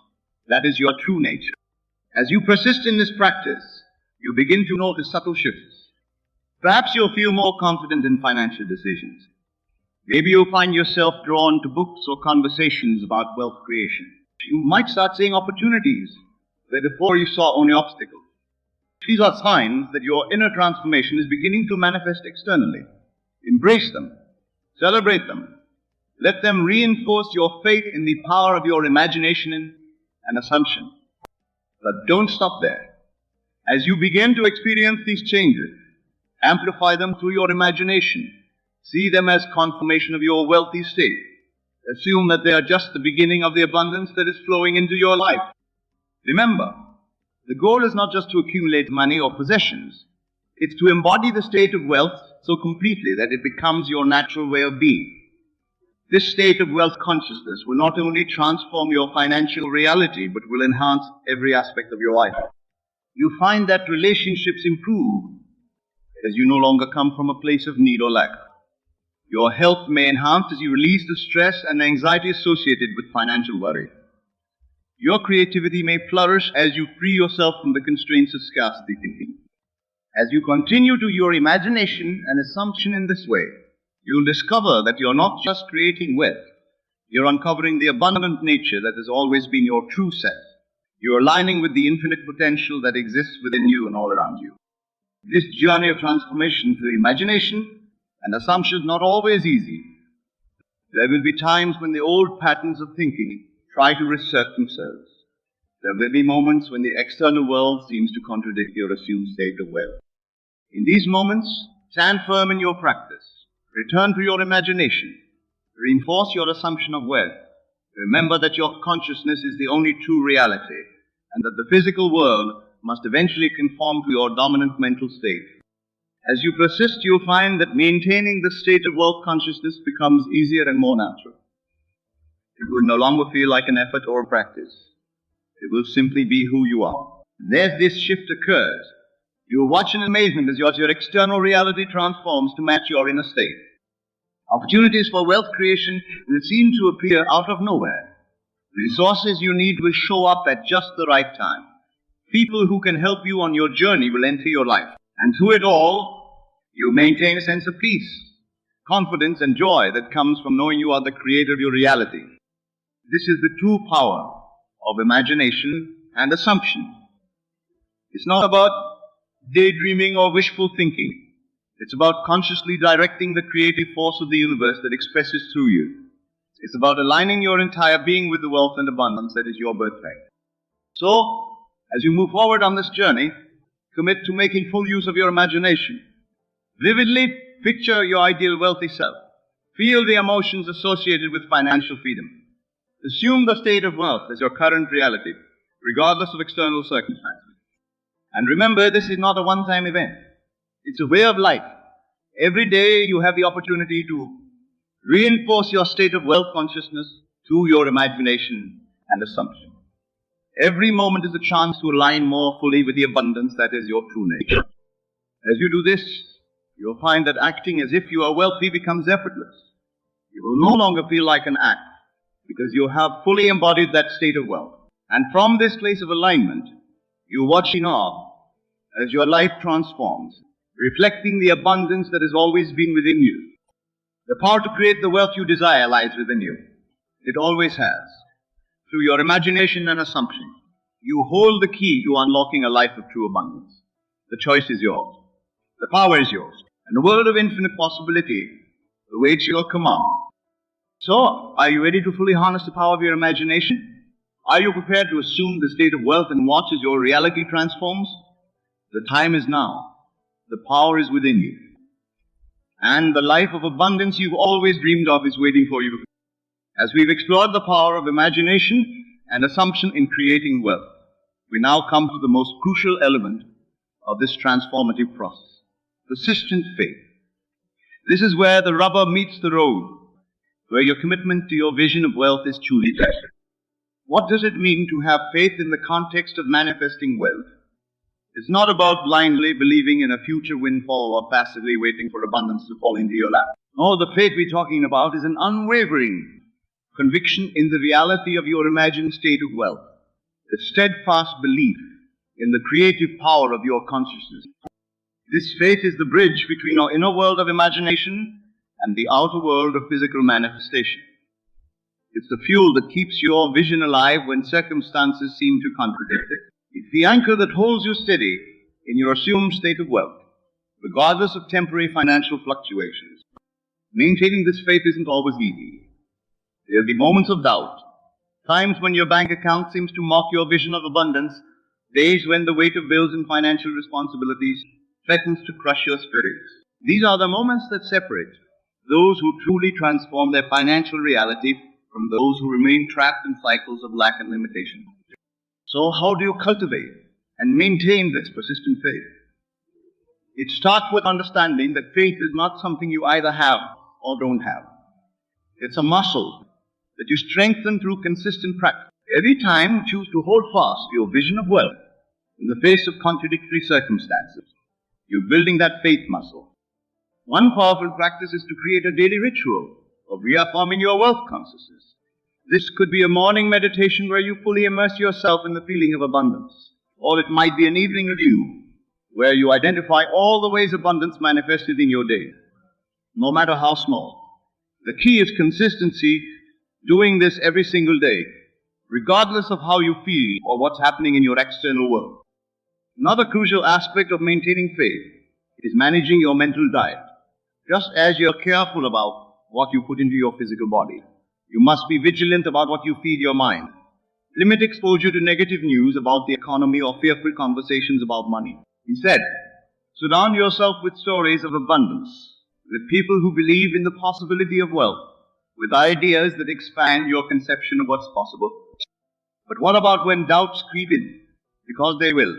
That is your true nature. As you persist in this practice, you begin to notice subtle shifts. Perhaps you'll feel more confident in financial decisions. Maybe you'll find yourself drawn to books or conversations about wealth creation. You might start seeing opportunities where before you saw only obstacles. These are signs that your inner transformation is beginning to manifest externally. Embrace them. Celebrate them. Let them reinforce your faith in the power of your imagination and assumption. But don't stop there. As you begin to experience these changes, amplify them through your imagination. See them as confirmation of your wealthy state. Assume that they are just the beginning of the abundance that is flowing into your life. Remember, the goal is not just to accumulate money or possessions. It's to embody the state of wealth so completely that it becomes your natural way of being. This state of wealth consciousness will not only transform your financial reality, but will enhance every aspect of your life. You find that relationships improve as you no longer come from a place of need or lack. Your health may enhance as you release the stress and anxiety associated with financial worry. Your creativity may flourish as you free yourself from the constraints of scarcity thinking. As you continue to your imagination and assumption in this way, you'll discover that you're not just creating wealth, you're uncovering the abundant nature that has always been your true self. You're aligning with the infinite potential that exists within you and all around you. This journey of transformation through imagination and assumption is not always easy. There will be times when the old patterns of thinking try to reassert themselves. There will be moments when the external world seems to contradict your assumed state of wealth. In these moments, stand firm in your practice. Return to your imagination. Reinforce your assumption of wealth. Remember that your consciousness is the only true reality, and that the physical world must eventually conform to your dominant mental state. As you persist, you'll find that maintaining the state of wealth consciousness becomes easier and more natural. It will no longer feel like an effort or a practice. It will simply be who you are. And as this shift occurs, you will watch in amazement as your external reality transforms to match your inner state. Opportunities for wealth creation will seem to appear out of nowhere. Resources you need will show up at just the right time. People who can help you on your journey will enter your life. And through it all, you maintain a sense of peace, confidence, and joy that comes from knowing you are the creator of your reality. This is the true power of imagination and assumption. It's not about daydreaming, or wishful thinking. It's about consciously directing the creative force of the universe that expresses through you. It's about aligning your entire being with the wealth and abundance that is your birthright. So, as you move forward on this journey, commit to making full use of your imagination. Vividly picture your ideal wealthy self. Feel the emotions associated with financial freedom. Assume the state of wealth as your current reality, regardless of external circumstances. And remember, this is not a one-time event. It's a way of life. Every day you have the opportunity to reinforce your state of wealth consciousness through your imagination and assumption. Every moment is a chance to align more fully with the abundance that is your true nature. As you do this, you'll find that acting as if you are wealthy becomes effortless. You will no longer feel like an act because you have fully embodied that state of wealth. And from this place of alignment, you watch in awe as your life transforms, reflecting the abundance that has always been within you. The power to create the wealth you desire lies within you. It always has. Through your imagination and assumption, you hold the key to unlocking a life of true abundance. The choice is yours. The power is yours. And a world of infinite possibility awaits your command. So, are you ready to fully harness the power of your imagination? Are you prepared to assume the state of wealth and watch as your reality transforms? The time is now. The power is within you. And the life of abundance you've always dreamed of is waiting for you. As we've explored the power of imagination and assumption in creating wealth, we now come to the most crucial element of this transformative process: persistent faith. This is where the rubber meets the road, where your commitment to your vision of wealth is truly tested. What does it mean to have faith in the context of manifesting wealth? It's not about blindly believing in a future windfall or passively waiting for abundance to fall into your lap. No, the faith we're talking about is an unwavering conviction in the reality of your imagined state of wealth, a steadfast belief in the creative power of your consciousness. This faith is the bridge between our inner world of imagination and the outer world of physical manifestation. It's the fuel that keeps your vision alive when circumstances seem to contradict it. It's the anchor that holds you steady in your assumed state of wealth, regardless of temporary financial fluctuations. Maintaining this faith isn't always easy. There'll be moments of doubt, times when your bank account seems to mock your vision of abundance, days when the weight of bills and financial responsibilities threatens to crush your spirits. These are the moments that separate those who truly transform their financial reality from those who remain trapped in cycles of lack and limitation. So how do you cultivate and maintain this persistent faith? It starts with understanding that faith is not something you either have or don't have. It's a muscle that you strengthen through consistent practice. Every time you choose to hold fast to your vision of wealth in the face of contradictory circumstances, you're building that faith muscle. One powerful practice is to create a daily ritual of reaffirming your wealth consciousness. This could be a morning meditation where you fully immerse yourself in the feeling of abundance. Or it might be an evening review where you identify all the ways abundance manifested in your day, no matter how small. The key is consistency, doing this every single day, regardless of how you feel or what's happening in your external world. Another crucial aspect of maintaining faith is managing your mental diet. Just as you're careful about what you put into your physical body, you must be vigilant about what you feed your mind. Limit exposure to negative news about the economy or fearful conversations about money. Instead, surround yourself with stories of abundance, with people who believe in the possibility of wealth, with ideas that expand your conception of what's possible. But what about when doubts creep in? Because they will.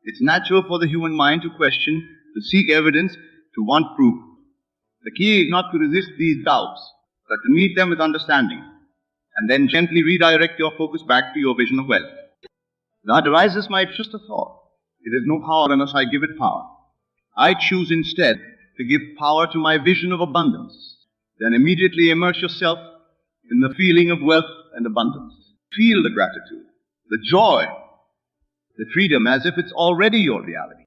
It's natural for the human mind to question, to seek evidence, to want proof. The key is not to resist these doubts, but to meet them with understanding, and then gently redirect your focus back to your vision of wealth. That arises my just a thought. It has no power unless I give it power. I choose instead to give power to my vision of abundance. Then immediately immerse yourself in the feeling of wealth and abundance. Feel the gratitude, the joy, the freedom as if it's already your reality.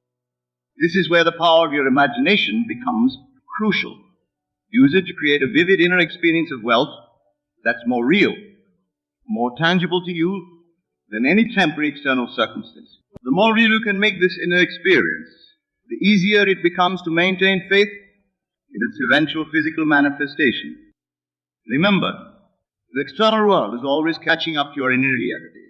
This is where the power of your imagination becomes crucial. Use it to create a vivid inner experience of wealth that's more real, more tangible to you than any temporary external circumstance. The more real you can make this inner experience, the easier it becomes to maintain faith in its eventual physical manifestation. Remember, the external world is always catching up to your inner reality.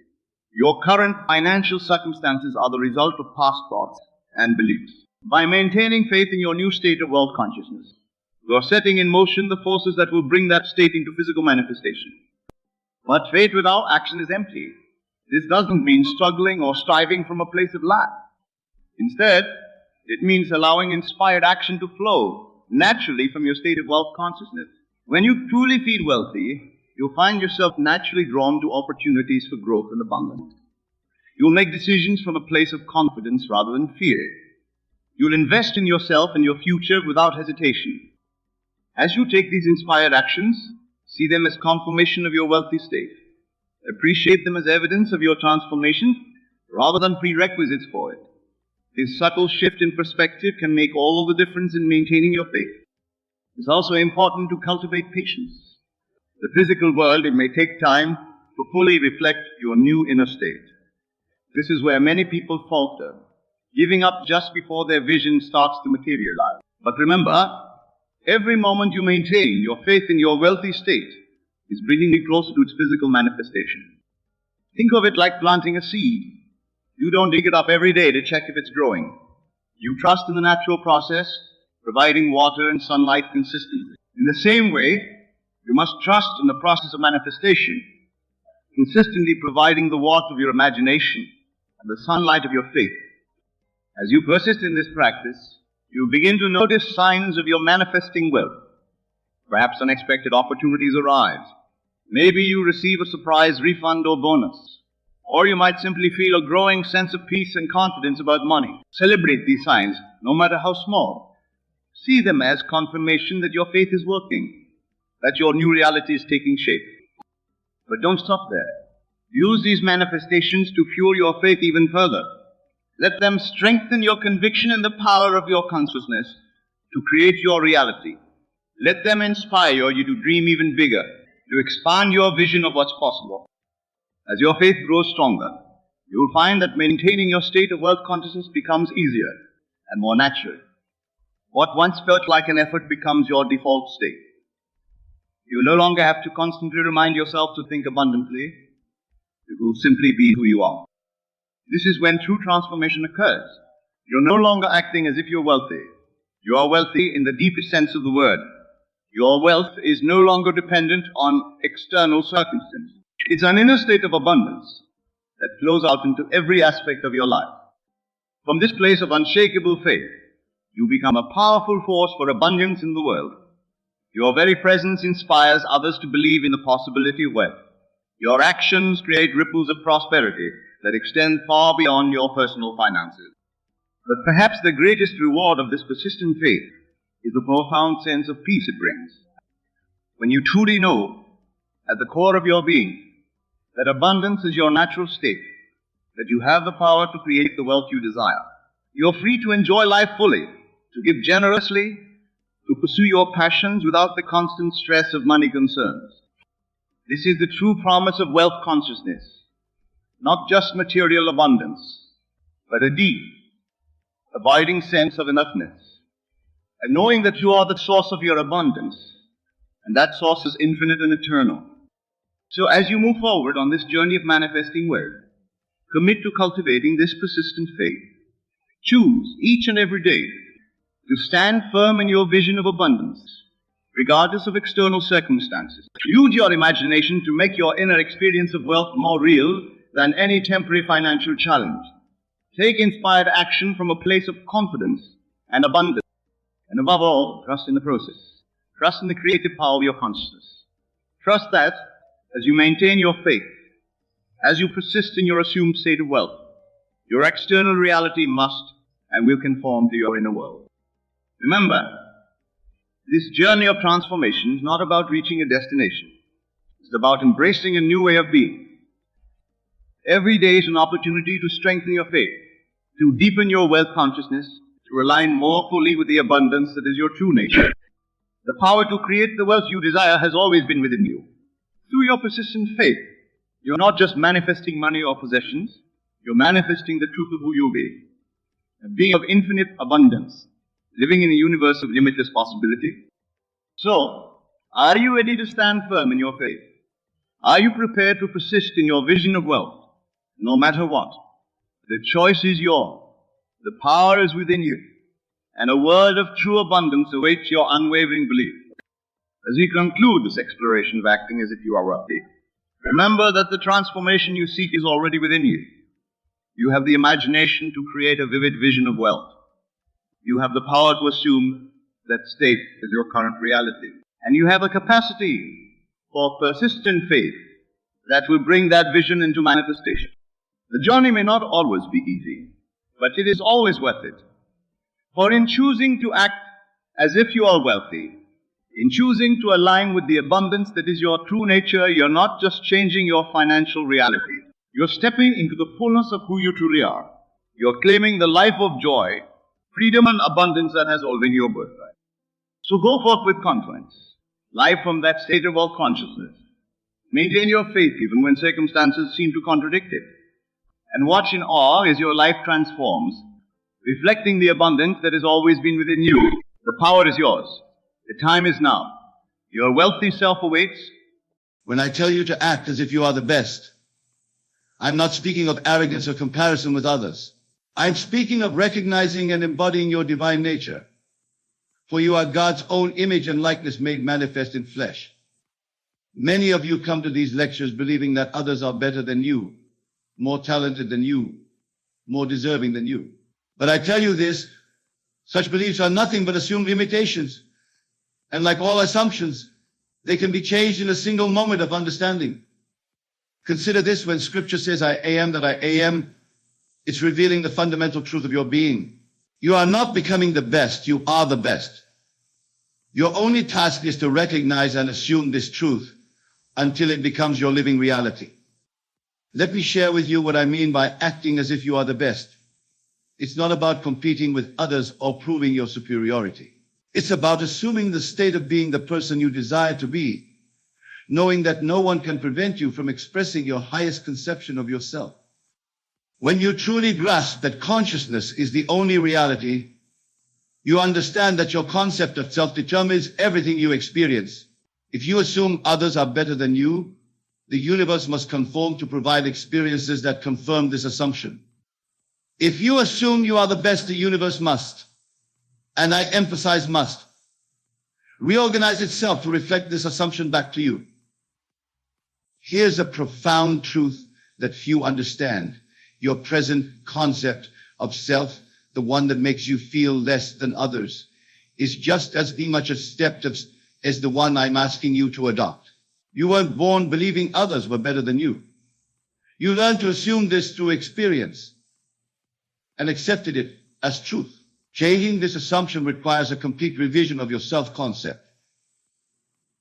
Your current financial circumstances are the result of past thoughts and beliefs. By maintaining faith in your new state of wealth consciousness, you are setting in motion the forces that will bring that state into physical manifestation. But faith without action is empty. This doesn't mean struggling or striving from a place of lack. Instead, it means allowing inspired action to flow naturally from your state of wealth consciousness. When you truly feel wealthy, you'll find yourself naturally drawn to opportunities for growth and abundance. You'll make decisions from a place of confidence rather than fear. You'll invest in yourself and your future without hesitation. As you take these inspired actions, see them as confirmation of your wealthy state. Appreciate them as evidence of your transformation rather than prerequisites for it. This subtle shift in perspective can make all of the difference in maintaining your faith. It's also important to cultivate patience. The physical world, it may take time to fully reflect your new inner state. This is where many people falter, giving up just before their vision starts to materialize. But remember, every moment you maintain your faith in your wealthy state is bringing you closer to its physical manifestation. Think of it like planting a seed. You don't dig it up every day to check if it's growing. You trust in the natural process, providing water and sunlight consistently. In the same way, you must trust in the process of manifestation, consistently providing the warmth of your imagination and the sunlight of your faith. As you persist in this practice, you begin to notice signs of your manifesting wealth. Perhaps unexpected opportunities arise. Maybe you receive a surprise refund or bonus. Or you might simply feel a growing sense of peace and confidence about money. Celebrate these signs, no matter how small. See them as confirmation that your faith is working, that your new reality is taking shape. But don't stop there. Use these manifestations to fuel your faith even further. Let them strengthen your conviction in the power of your consciousness to create your reality. Let them inspire you to dream even bigger, to expand your vision of what's possible. As your faith grows stronger, you will find that maintaining your state of wealth consciousness becomes easier and more natural. What once felt like an effort becomes your default state. You no longer have to constantly remind yourself to think abundantly. You will simply be who you are. This is when true transformation occurs. You're no longer acting as if you're wealthy. You are wealthy in the deepest sense of the word. Your wealth is no longer dependent on external circumstances. It's an inner state of abundance that flows out into every aspect of your life. From this place of unshakable faith, you become a powerful force for abundance in the world. Your very presence inspires others to believe in the possibility of wealth. Your actions create ripples of prosperity that extend far beyond your personal finances. But perhaps the greatest reward of this persistent faith is the profound sense of peace it brings. When you truly know, at the core of your being, that abundance is your natural state, that you have the power to create the wealth you desire. You're free to enjoy life fully, to give generously, to pursue your passions without the constant stress of money concerns. This is the true promise of wealth consciousness, not just material abundance, but a deep, abiding sense of enoughness, and knowing that you are the source of your abundance, and that source is infinite and eternal. So as you move forward on this journey of manifesting wealth, commit to cultivating this persistent faith. Choose each and every day to stand firm in your vision of abundance, regardless of external circumstances. Use your imagination to make your inner experience of wealth more real than any temporary financial challenge. Take inspired action from a place of confidence and abundance. And above all, trust in the process. Trust in the creative power of your consciousness. Trust that, as you maintain your faith, as you persist in your assumed state of wealth, your external reality must and will conform to your inner world. Remember, this journey of transformation is not about reaching a destination. It's about embracing a new way of being. Every day is an opportunity to strengthen your faith, to deepen your wealth consciousness, to align more fully with the abundance that is your true nature. The power to create the wealth you desire has always been within you. Through your persistent faith, You're not just manifesting money or possessions, you're manifesting the truth of who you be. A being of infinite abundance, living in a universe of limitless possibility. So, are you ready to stand firm in your faith? Are you prepared to persist in your vision of wealth, no matter what? The choice is yours. The power is within you. And a word of true abundance awaits your unwavering belief. As we conclude this exploration of acting as if you are wealthy, remember that the transformation you seek is already within you. You have the imagination to create a vivid vision of wealth. You have the power to assume that state as your current reality. And you have a capacity for persistent faith that will bring that vision into manifestation. The journey may not always be easy, but it is always worth it. For in choosing to act as if you are wealthy, in choosing to align with the abundance that is your true nature, you're not just changing your financial reality. You're stepping into the fullness of who you truly are. You're claiming the life of joy, freedom and abundance that has already been your birthright. So go forth with confidence. Live from that state of all consciousness. Maintain your faith even when circumstances seem to contradict it. And watch in awe as your life transforms, reflecting the abundance that has always been within you. The power is yours. The time is now. Your wealthy self awaits. When I tell you to act as if you are the best, I'm not speaking of arrogance or comparison with others. I'm speaking of recognizing and embodying your divine nature. For you are God's own image and likeness made manifest in flesh. Many of you come to these lectures believing that others are better than you, more talented than you, more deserving than you. But I tell you this, such beliefs are nothing but assumed limitations. And like all assumptions, they can be changed in a single moment of understanding. Consider this: when Scripture says, I am that I am, it's revealing the fundamental truth of your being. You are not becoming the best, you are the best. Your only task is to recognize and assume this truth until it becomes your living reality. Let me share with you what I mean by acting as if you are the best. It's not about competing with others or proving your superiority. It's about assuming the state of being the person you desire to be, knowing that no one can prevent you from expressing your highest conception of yourself. When you truly grasp that consciousness is the only reality, you understand that your concept of self determines everything you experience. If you assume others are better than you, the universe must conform to provide experiences that confirm this assumption. If you assume you are the best, the universe must, and I emphasize must, reorganize itself to reflect this assumption back to you. Here's a profound truth that few understand. Your present concept of self, the one that makes you feel less than others, is just as much a step as the one I'm asking you to adopt. You weren't born believing others were better than you. You learned to assume this through experience and accepted it as truth. Changing this assumption requires a complete revision of your self-concept.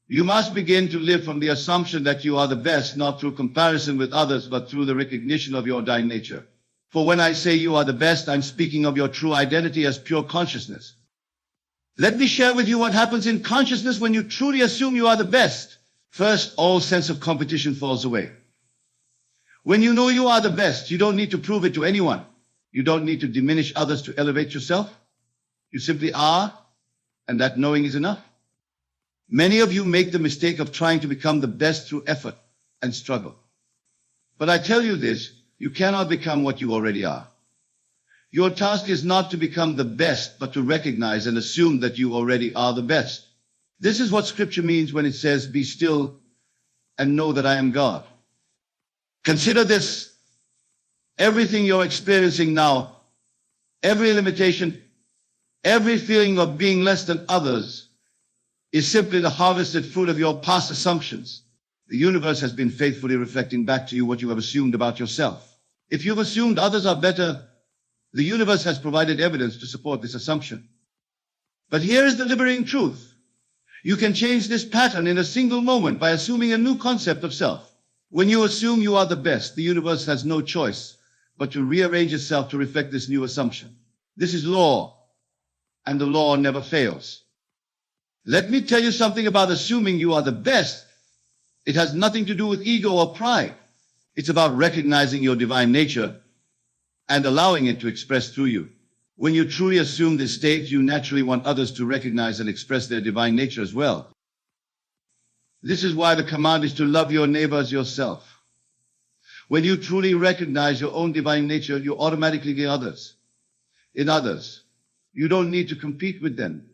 You must begin to live from the assumption that you are the best, not through comparison with others, but through the recognition of your divine nature. For when I say you are the best, I'm speaking of your true identity as pure consciousness. Let me share with you what happens in consciousness when you truly assume you are the best. First, all sense of competition falls away. When you know you are the best, you don't need to prove it to anyone. You don't need to diminish others to elevate yourself. You simply are, and that knowing is enough. Many of you make the mistake of trying to become the best through effort and struggle. But I tell you this, you cannot become what you already are. Your task is not to become the best, but to recognize and assume that you already are the best. This is what Scripture means when it says, be still and know that I am God. Consider this. Everything you're experiencing now, every limitation, every feeling of being less than others is simply the harvested fruit of your past assumptions. The universe has been faithfully reflecting back to you what you have assumed about yourself. If you've assumed others are better, the universe has provided evidence to support this assumption. But here is the liberating truth. You can change this pattern in a single moment by assuming a new concept of self. When you assume you are the best, the universe has no choice but to rearrange itself to reflect this new assumption. This is law, and the law never fails. Let me tell you something about assuming you are the best. It has nothing to do with ego or pride. It's about recognizing your divine nature and allowing it to express through you. When you truly assume this state, you naturally want others to recognize and express their divine nature as well. This is why the command is to love your neighbor as yourself. When you truly recognize your own divine nature, you automatically get others. In others, you don't need to compete with them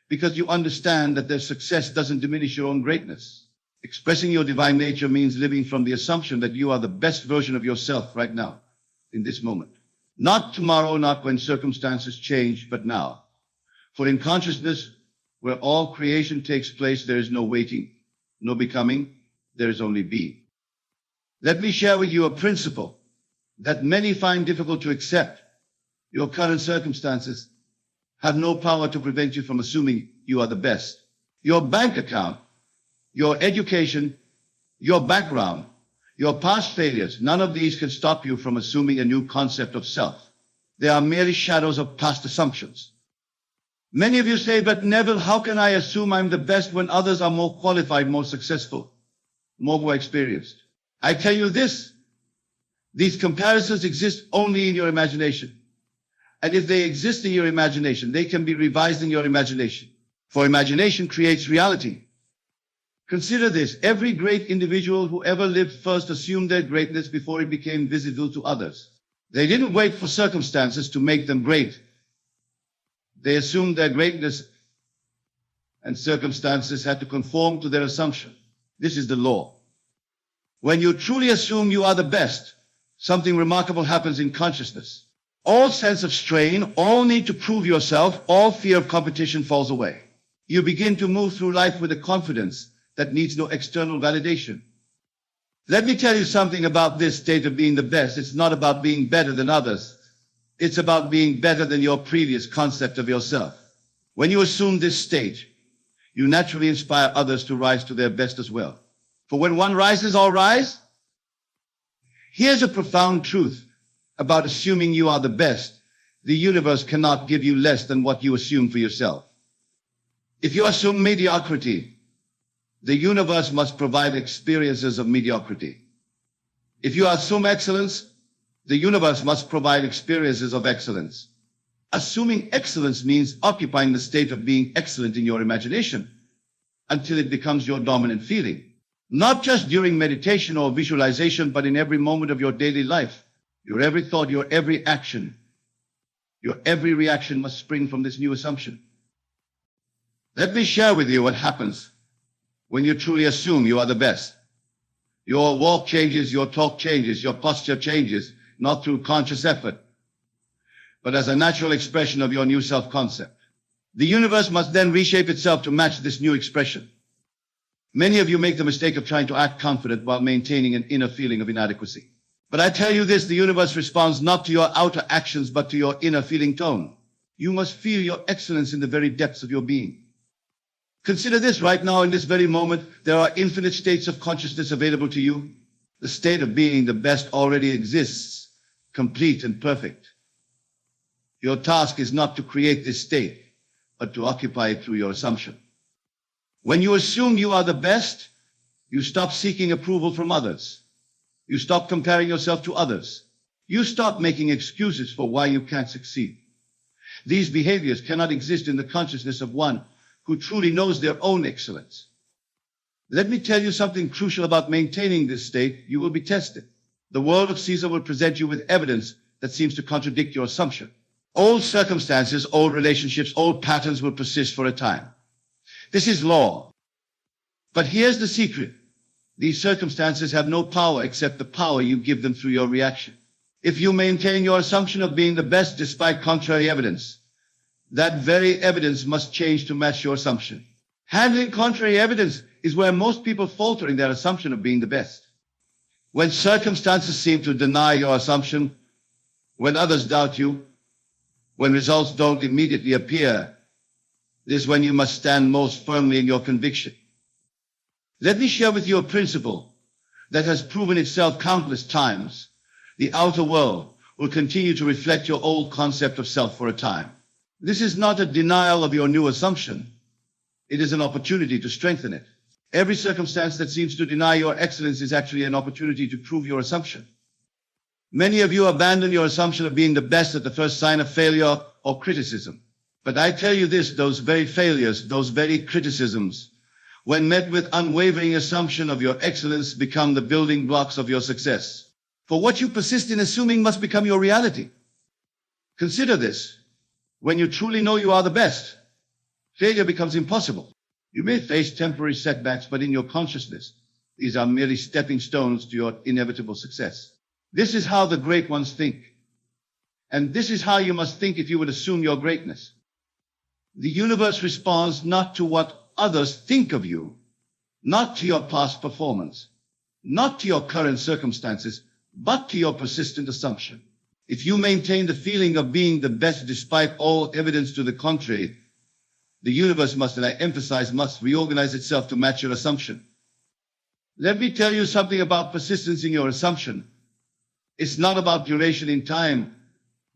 because you understand that their success doesn't diminish your own greatness. Expressing your divine nature means living from the assumption that you are the best version of yourself right now, in this moment. Not tomorrow, not when circumstances change, but now. For in consciousness, where all creation takes place, there is no waiting, no becoming, there is only being. Let me share with you a principle that many find difficult to accept. Your current circumstances have no power to prevent you from assuming you are the best. Your bank account, your education, your background, your past failures, none of these can stop you from assuming a new concept of self. They are merely shadows of past assumptions. Many of you say, but Neville, how can I assume I'm the best when others are more qualified, more successful, more experienced? I tell you this, these comparisons exist only in your imagination. And if they exist in your imagination, they can be revised in your imagination. For imagination creates reality. Consider this, every great individual who ever lived first assumed their greatness before it became visible to others. They didn't wait for circumstances to make them great. They assumed their greatness, and circumstances had to conform to their assumption. This is the law. When you truly assume you are the best, something remarkable happens in consciousness. All sense of strain, all need to prove yourself, all fear of competition falls away. You begin to move through life with a confidence that needs no external validation. Let me tell you something about this state of being the best. It's not about being better than others. It's about being better than your previous concept of yourself. When you assume this state, you naturally inspire others to rise to their best as well. For when one rises, all rise. Here's a profound truth about assuming you are the best. The universe cannot give you less than what you assume for yourself. If you assume mediocrity, the universe must provide experiences of mediocrity. If you assume excellence, the universe must provide experiences of excellence. Assuming excellence means occupying the state of being excellent in your imagination until it becomes your dominant feeling. Not just during meditation or visualization, but in every moment of your daily life. Your every thought, your every action, your every reaction must spring from this new assumption. Let me share with you what happens when you truly assume you are the best. Your walk changes, your talk changes, your posture changes, not through conscious effort, but as a natural expression of your new self-concept. The universe must then reshape itself to match this new expression. Many of you make the mistake of trying to act confident while maintaining an inner feeling of inadequacy. But I tell you this, the universe responds not to your outer actions, but to your inner feeling tone. You must feel your excellence in the very depths of your being. Consider this, right now in this very moment, there are infinite states of consciousness available to you. The state of being the best already exists, complete and perfect. Your task is not to create this state, but to occupy it through your assumption. When you assume you are the best, you stop seeking approval from others. You stop comparing yourself to others. You stop making excuses for why you can't succeed. These behaviors cannot exist in the consciousness of one who truly knows their own excellence. Let me tell you something crucial about maintaining this state. You will be tested. The world of Caesar will present you with evidence that seems to contradict your assumption. Old circumstances, old relationships, old patterns will persist for a time. This is law. But here's the secret. These circumstances have no power except the power you give them through your reaction. If you maintain your assumption of being the best despite contrary evidence, that very evidence must change to match your assumption. Handling contrary evidence is where most people falter in their assumption of being the best. When circumstances seem to deny your assumption, when others doubt you, when results don't immediately appear, this is when you must stand most firmly in your conviction. Let me share with you a principle that has proven itself countless times. The outer world will continue to reflect your old concept of self for a time. This is not a denial of your new assumption. It is an opportunity to strengthen it. Every circumstance that seems to deny your excellence is actually an opportunity to prove your assumption. Many of you abandon your assumption of being the best at the first sign of failure or criticism. But I tell you this, those very failures, those very criticisms, when met with unwavering assumption of your excellence, become the building blocks of your success. For what you persist in assuming must become your reality. Consider this. When you truly know you are the best, failure becomes impossible. You may face temporary setbacks, but in your consciousness, these are merely stepping stones to your inevitable success. This is how the great ones think. And this is how you must think if you would assume your greatness. The universe responds not to what others think of you, not to your past performance, not to your current circumstances, but to your persistent assumption. If you maintain the feeling of being the best despite all evidence to the contrary, the universe must, and I emphasize must, reorganize itself to match your assumption. Let me tell you something about persistence in your assumption. It's not about duration in time,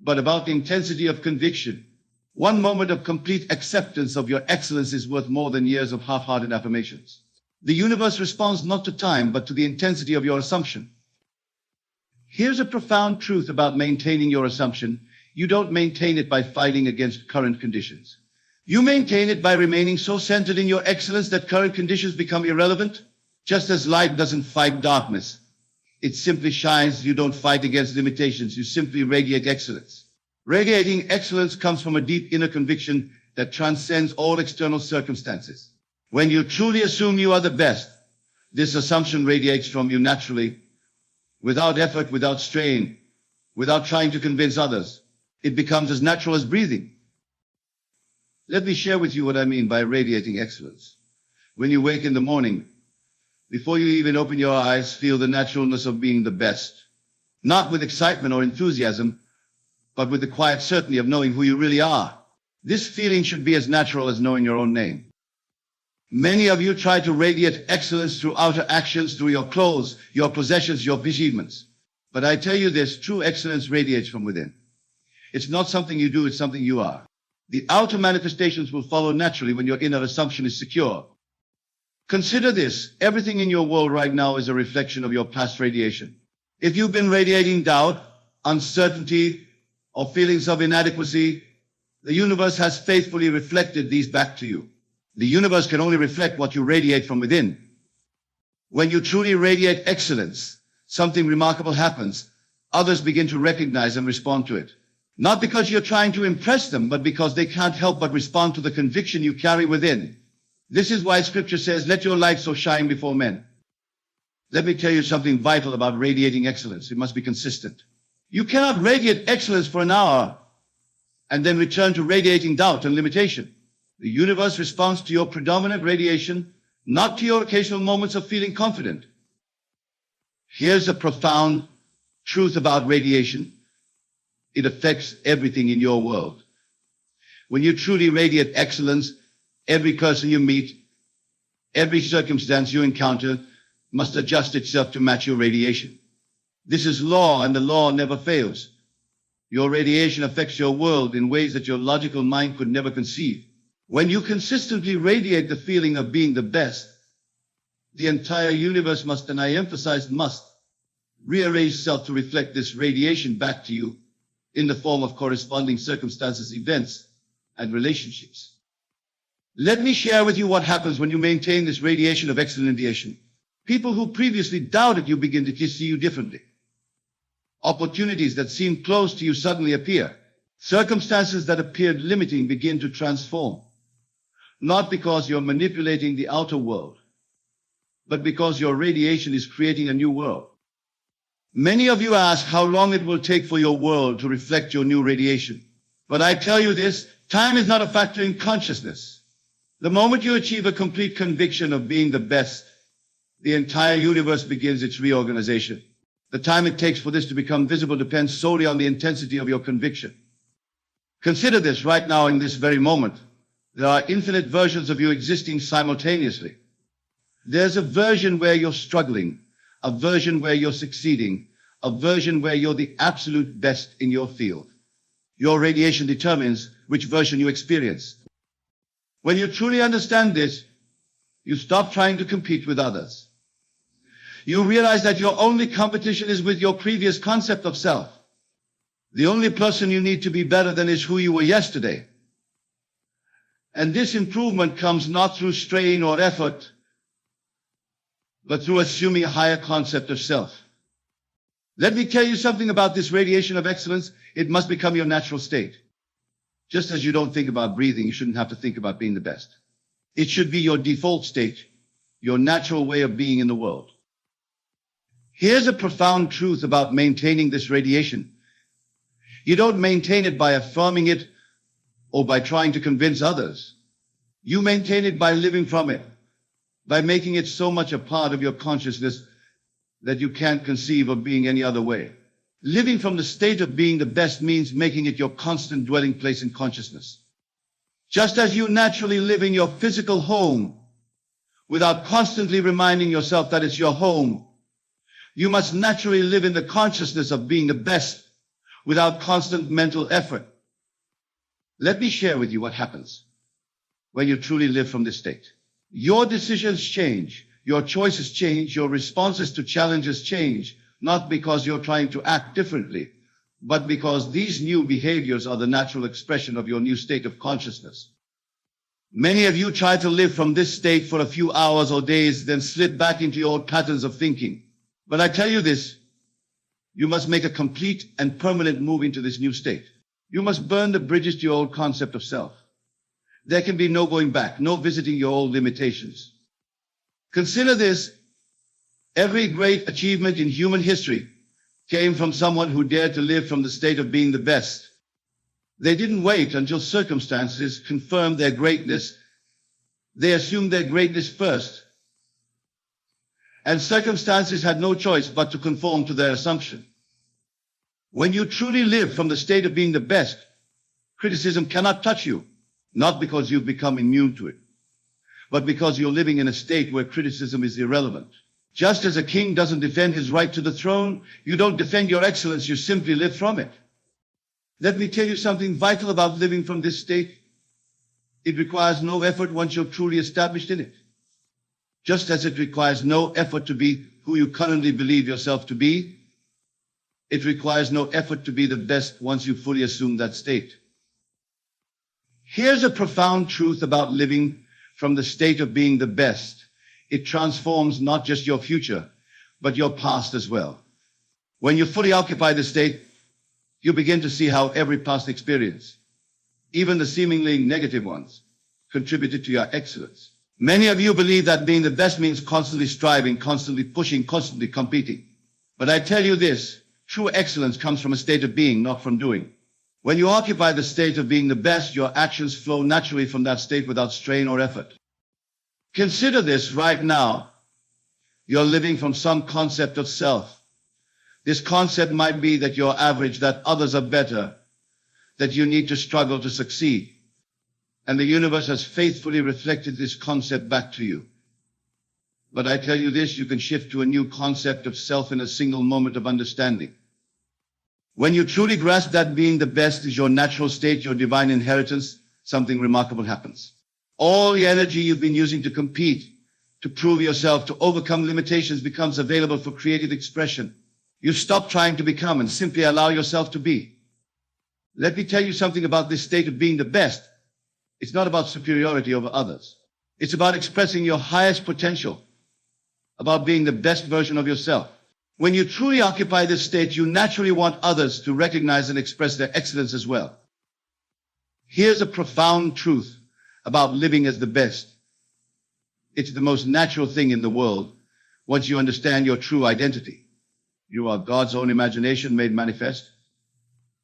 but about the intensity of conviction. One moment of complete acceptance of your excellence is worth more than years of half-hearted affirmations. The universe responds not to time, but to the intensity of your assumption. Here's a profound truth about maintaining your assumption. You don't maintain it by fighting against current conditions. You maintain it by remaining so centered in your excellence that current conditions become irrelevant. Just as light doesn't fight darkness, it simply shines. You don't fight against limitations. You simply radiate excellence. Radiating excellence comes from a deep inner conviction that transcends all external circumstances. When you truly assume you are the best, this assumption radiates from you naturally, without effort, without strain, without trying to convince others. It becomes as natural as breathing. Let me share with you what I mean by radiating excellence. When you wake in the morning, before you even open your eyes, feel the naturalness of being the best. Not with excitement or enthusiasm, but with the quiet certainty of knowing who you really are. This feeling should be as natural as knowing your own name. Many of you try to radiate excellence through outer actions, through your clothes, your possessions, your achievements. But I tell you this, true excellence radiates from within. It's not something you do, it's something you are. The outer manifestations will follow naturally when your inner assumption is secure. Consider this, everything in your world right now is a reflection of your past radiation. If you've been radiating doubt, uncertainty, or feelings of inadequacy, the universe has faithfully reflected these back to you. The universe can only reflect what you radiate from within. When you truly radiate excellence, something remarkable happens. Others begin to recognize and respond to it. Not because you're trying to impress them, but because they can't help but respond to the conviction you carry within. This is why Scripture says, let your light so shine before men. Let me tell you something vital about radiating excellence. It must be consistent. You cannot radiate excellence for an hour and then return to radiating doubt and limitation. The universe responds to your predominant radiation, not to your occasional moments of feeling confident. Here's a profound truth about radiation. It affects everything in your world. When you truly radiate excellence, every person you meet, every circumstance you encounter must adjust itself to match your radiation. This is law, and the law never fails. Your radiation affects your world in ways that your logical mind could never conceive. When you consistently radiate the feeling of being the best, the entire universe must, and I emphasize must, rearrange itself to reflect this radiation back to you in the form of corresponding circumstances, events, and relationships. Let me share with you what happens when you maintain this radiation of excellent radiation. People who previously doubted you begin to see you differently. Opportunities that seemed close to you suddenly appear. Circumstances that appeared limiting begin to transform. Not because you're manipulating the outer world, but because your radiation is creating a new world. Many of you ask how long it will take for your world to reflect your new radiation. But I tell you this, time is not a factor in consciousness. The moment you achieve a complete conviction of being the best, the entire universe begins its reorganization. The time it takes for this to become visible depends solely on the intensity of your conviction. Consider this right now in this very moment. There are infinite versions of you existing simultaneously. There's a version where you're struggling, a version where you're succeeding, a version where you're the absolute best in your field. Your radiation determines which version you experience. When you truly understand this, You stop trying to compete with others. You realize that your only competition is with your previous concept of self. The only person you need to be better than is who you were yesterday. And this improvement comes not through strain or effort, but through assuming a higher concept of self. Let me tell you something about this radiation of excellence. It must become your natural state. Just as you don't think about breathing, you shouldn't have to think about being the best. It should be your default state, your natural way of being in the world. Here's a profound truth about maintaining this radiation. You don't maintain it by affirming it or by trying to convince others. You maintain it by living from it, by making it so much a part of your consciousness that you can't conceive of being any other way. Living from the state of being the best means making it your constant dwelling place in consciousness. Just as you naturally live in your physical home without constantly reminding yourself that it's your home, you must naturally live in the consciousness of being the best without constant mental effort. Let me share with you what happens when you truly live from this state. Your decisions change, your choices change, your responses to challenges change, not because you're trying to act differently, but because these new behaviors are the natural expression of your new state of consciousness. Many of you try to live from this state for a few hours or days, then slip back into your old patterns of thinking. But I tell you this, you must make a complete and permanent move into this new state. You must burn the bridges to your old concept of self. There can be no going back, no visiting your old limitations. Consider this. Every great achievement in human history came from someone who dared to live from the state of being the best. They didn't wait until circumstances confirmed their greatness. They assumed their greatness first. And circumstances had no choice but to conform to their assumption. When you truly live from the state of being the best, criticism cannot touch you, not because you've become immune to it, but because you're living in a state where criticism is irrelevant. Just as a king doesn't defend his right to the throne, you don't defend your excellence, you simply live from it. Let me tell you something vital about living from this state. It requires no effort once you're truly established in it. Just as it requires no effort to be who you currently believe yourself to be, it requires no effort to be the best once you fully assume that state. Here's a profound truth about living from the state of being the best. It transforms not just your future, but your past as well. When you fully occupy the state, you begin to see how every past experience, even the seemingly negative ones, contributed to your excellence. Many of you believe that being the best means constantly striving, constantly pushing, constantly competing. But I tell you this, true excellence comes from a state of being, not from doing. When you occupy the state of being the best, your actions flow naturally from that state without strain or effort. Consider this right now. You're living from some concept of self. This concept might be that you're average, that others are better, that you need to struggle to succeed. And the universe has faithfully reflected this concept back to you. But I tell you this, you can shift to a new concept of self in a single moment of understanding. When you truly grasp that being the best is your natural state, your divine inheritance, something remarkable happens. All the energy you've been using to compete, to prove yourself, to overcome limitations becomes available for creative expression. You stop trying to become and simply allow yourself to be. Let me tell you something about this state of being the best. It's not about superiority over others. It's about expressing your highest potential, about being the best version of yourself. When you truly occupy this state, you naturally want others to recognize and express their excellence as well. Here's a profound truth about living as the best. It's the most natural thing in the world once you understand your true identity. You are God's own imagination made manifest.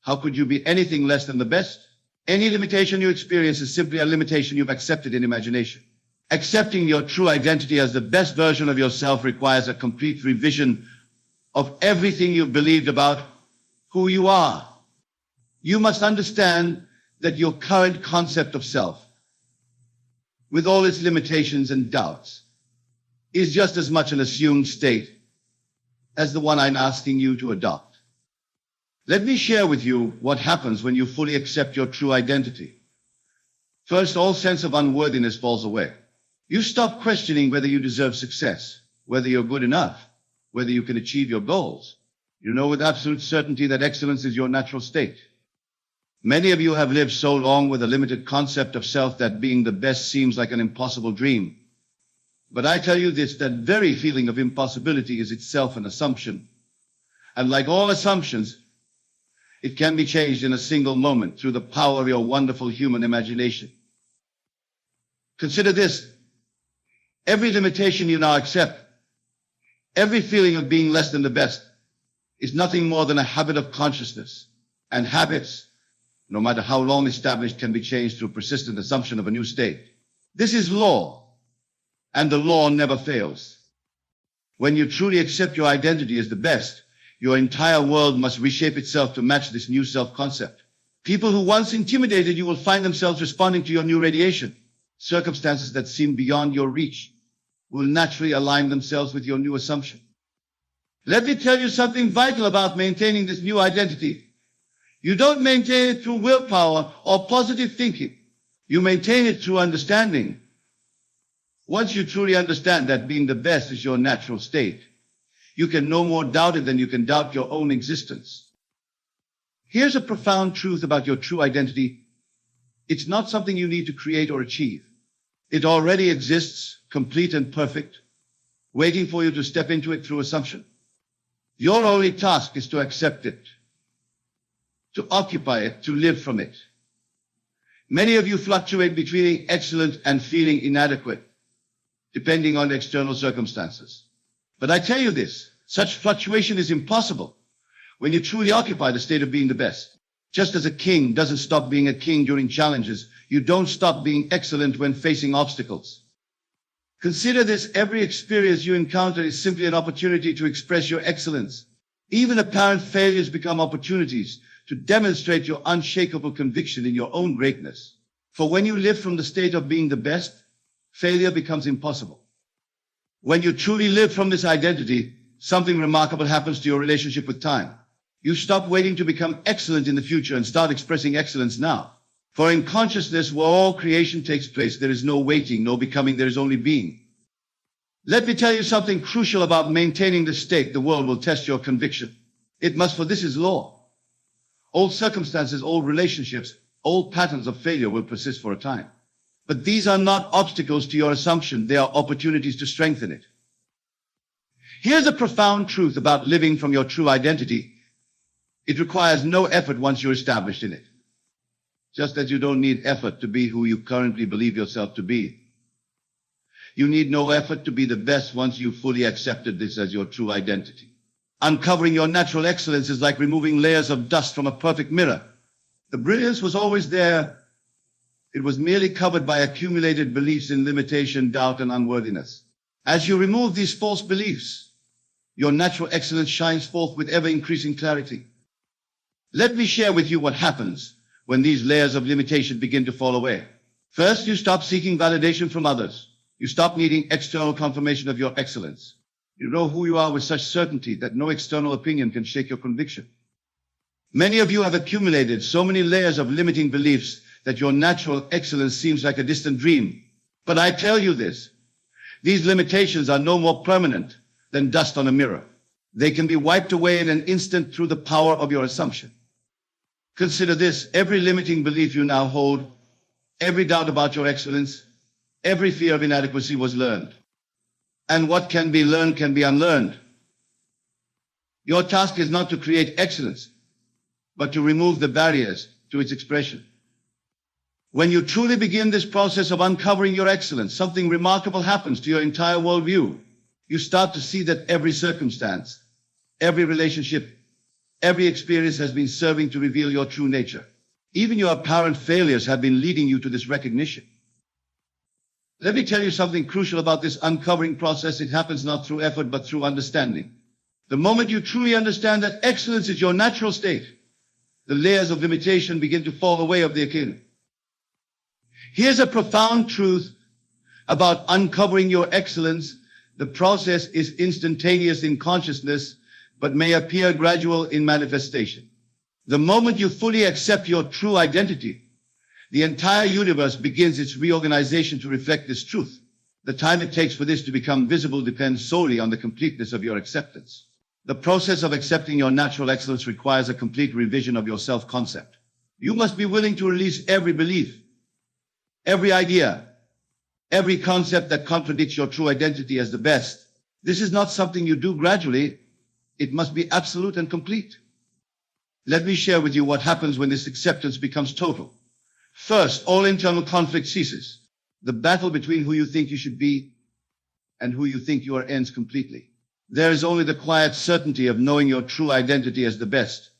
How could you be anything less than the best? Any limitation you experience is simply a limitation you've accepted in imagination. Accepting your true identity as the best version of yourself requires a complete revision of everything you've believed about who you are. You must understand that your current concept of self, with all its limitations and doubts, is just as much an assumed state as the one I'm asking you to adopt. Let me share with you what happens when you fully accept your true identity. First, all sense of unworthiness falls away. You stop questioning whether you deserve success, whether you're good enough, whether you can achieve your goals. You know with absolute certainty that excellence is your natural state. Many of you have lived so long with a limited concept of self that being the best seems like an impossible dream. But I tell you this, that very feeling of impossibility is itself an assumption. And like all assumptions, it can be changed in a single moment through the power of your wonderful human imagination. Consider this. Every limitation you now accept, every feeling of being less than the best, is nothing more than a habit of consciousness. And habits, no matter how long established, can be changed through persistent assumption of a new state. This is law, and the law never fails. When you truly accept your identity as the best, your entire world must reshape itself to match this new self-concept. People who once intimidated you will find themselves responding to your new radiation. Circumstances that seem beyond your reach will naturally align themselves with your new assumption. Let me tell you something vital about maintaining this new identity. You don't maintain it through willpower or positive thinking. You maintain it through understanding. Once you truly understand that being the best is your natural state, you can no more doubt it than you can doubt your own existence. Here's a profound truth about your true identity. It's not something you need to create or achieve. It already exists, complete and perfect, waiting for you to step into it through assumption. Your only task is to accept it, to occupy it, to live from it. Many of you fluctuate between being excellent and feeling inadequate, depending on external circumstances. But I tell you this, such fluctuation is impossible when you truly occupy the state of being the best. Just as a king doesn't stop being a king during challenges, you don't stop being excellent when facing obstacles. Consider this, every experience you encounter is simply an opportunity to express your excellence. Even apparent failures become opportunities to demonstrate your unshakable conviction in your own greatness. For when you live from the state of being the best, failure becomes impossible. When you truly live from this identity, something remarkable happens to your relationship with time. You stop waiting to become excellent in the future and start expressing excellence now. For in consciousness, where all creation takes place, there is no waiting, no becoming, there is only being. Let me tell you something crucial about maintaining this state. The world will test your conviction. It must, for this is law. Old circumstances, old relationships, old patterns of failure will persist for a time. But these are not obstacles to your assumption. They are opportunities to strengthen it. Here's a profound truth about living from your true identity. It requires no effort once you're established in it. Just as you don't need effort to be who you currently believe yourself to be. You need no effort to be the best once you've fully accepted this as your true identity. Uncovering your natural excellence is like removing layers of dust from a perfect mirror. The brilliance was always there. It was merely covered by accumulated beliefs in limitation, doubt, and unworthiness. As you remove these false beliefs, your natural excellence shines forth with ever-increasing clarity. Let me share with you what happens when these layers of limitation begin to fall away. First, you stop seeking validation from others. You stop needing external confirmation of your excellence. You know who you are with such certainty that no external opinion can shake your conviction. Many of you have accumulated so many layers of limiting beliefs that your natural excellence seems like a distant dream. But I tell you this, these limitations are no more permanent than dust on a mirror. They can be wiped away in an instant through the power of your assumption. Consider this, every limiting belief you now hold, every doubt about your excellence, every fear of inadequacy was learned. And what can be learned can be unlearned. Your task is not to create excellence, but to remove the barriers to its expression. When you truly begin this process of uncovering your excellence, something remarkable happens to your entire worldview. You start to see that every circumstance, every relationship, every experience has been serving to reveal your true nature. Even your apparent failures have been leading you to this recognition. Let me tell you something crucial about this uncovering process. It happens not through effort, but through understanding. The moment you truly understand that excellence is your natural state, the layers of limitation begin to fall away of the Achilles. Here's a profound truth about uncovering your excellence. The process is instantaneous in consciousness, but may appear gradual in manifestation. The moment you fully accept your true identity, the entire universe begins its reorganization to reflect this truth. The time it takes for this to become visible depends solely on the completeness of your acceptance. The process of accepting your natural excellence requires a complete revision of your self-concept. You must be willing to release every belief, every idea, every concept that contradicts your true identity as the best. This is not something you do gradually. It must be absolute and complete. Let me share with you what happens when this acceptance becomes total. First, all internal conflict ceases. The battle between who you think you should be and who you think you are ends completely. There is only the quiet certainty of knowing your true identity as the best.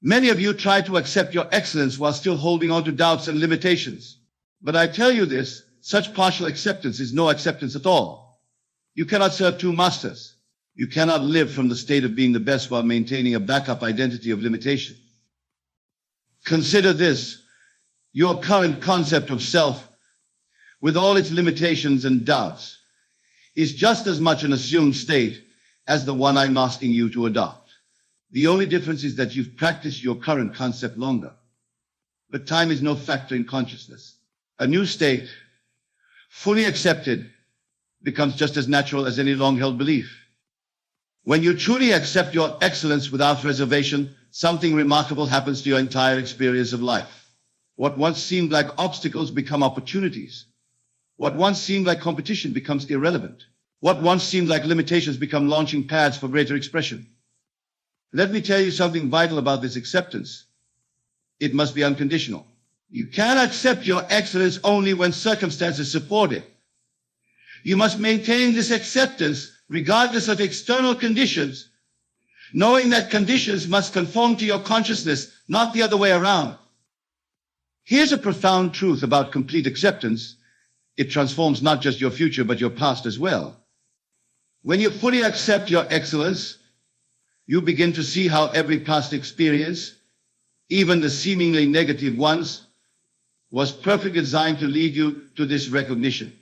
Many of you try to accept your excellence while still holding on to doubts and limitations. But I tell you this, such partial acceptance is no acceptance at all. You cannot serve two masters. You cannot live from the state of being the best while maintaining a backup identity of limitation. Consider this, your current concept of self, with all its limitations and doubts, is just as much an assumed state as the one I'm asking you to adopt. The only difference is that you've practiced your current concept longer. But time is no factor in consciousness. A new state, fully accepted, becomes just as natural as any long-held belief. When you truly accept your excellence without reservation, something remarkable happens to your entire experience of life. What once seemed like obstacles become opportunities. What once seemed like competition becomes irrelevant. What once seemed like limitations become launching pads for greater expression. Let me tell you something vital about this acceptance. It must be unconditional. You can accept your excellence only when circumstances support it. You must maintain this acceptance regardless of external conditions, knowing that conditions must conform to your consciousness, not the other way around. Here's a profound truth about complete acceptance. It transforms not just your future, but your past as well. When you fully accept your excellence, you begin to see how every past experience, even the seemingly negative ones, was perfectly designed to lead you to this recognition.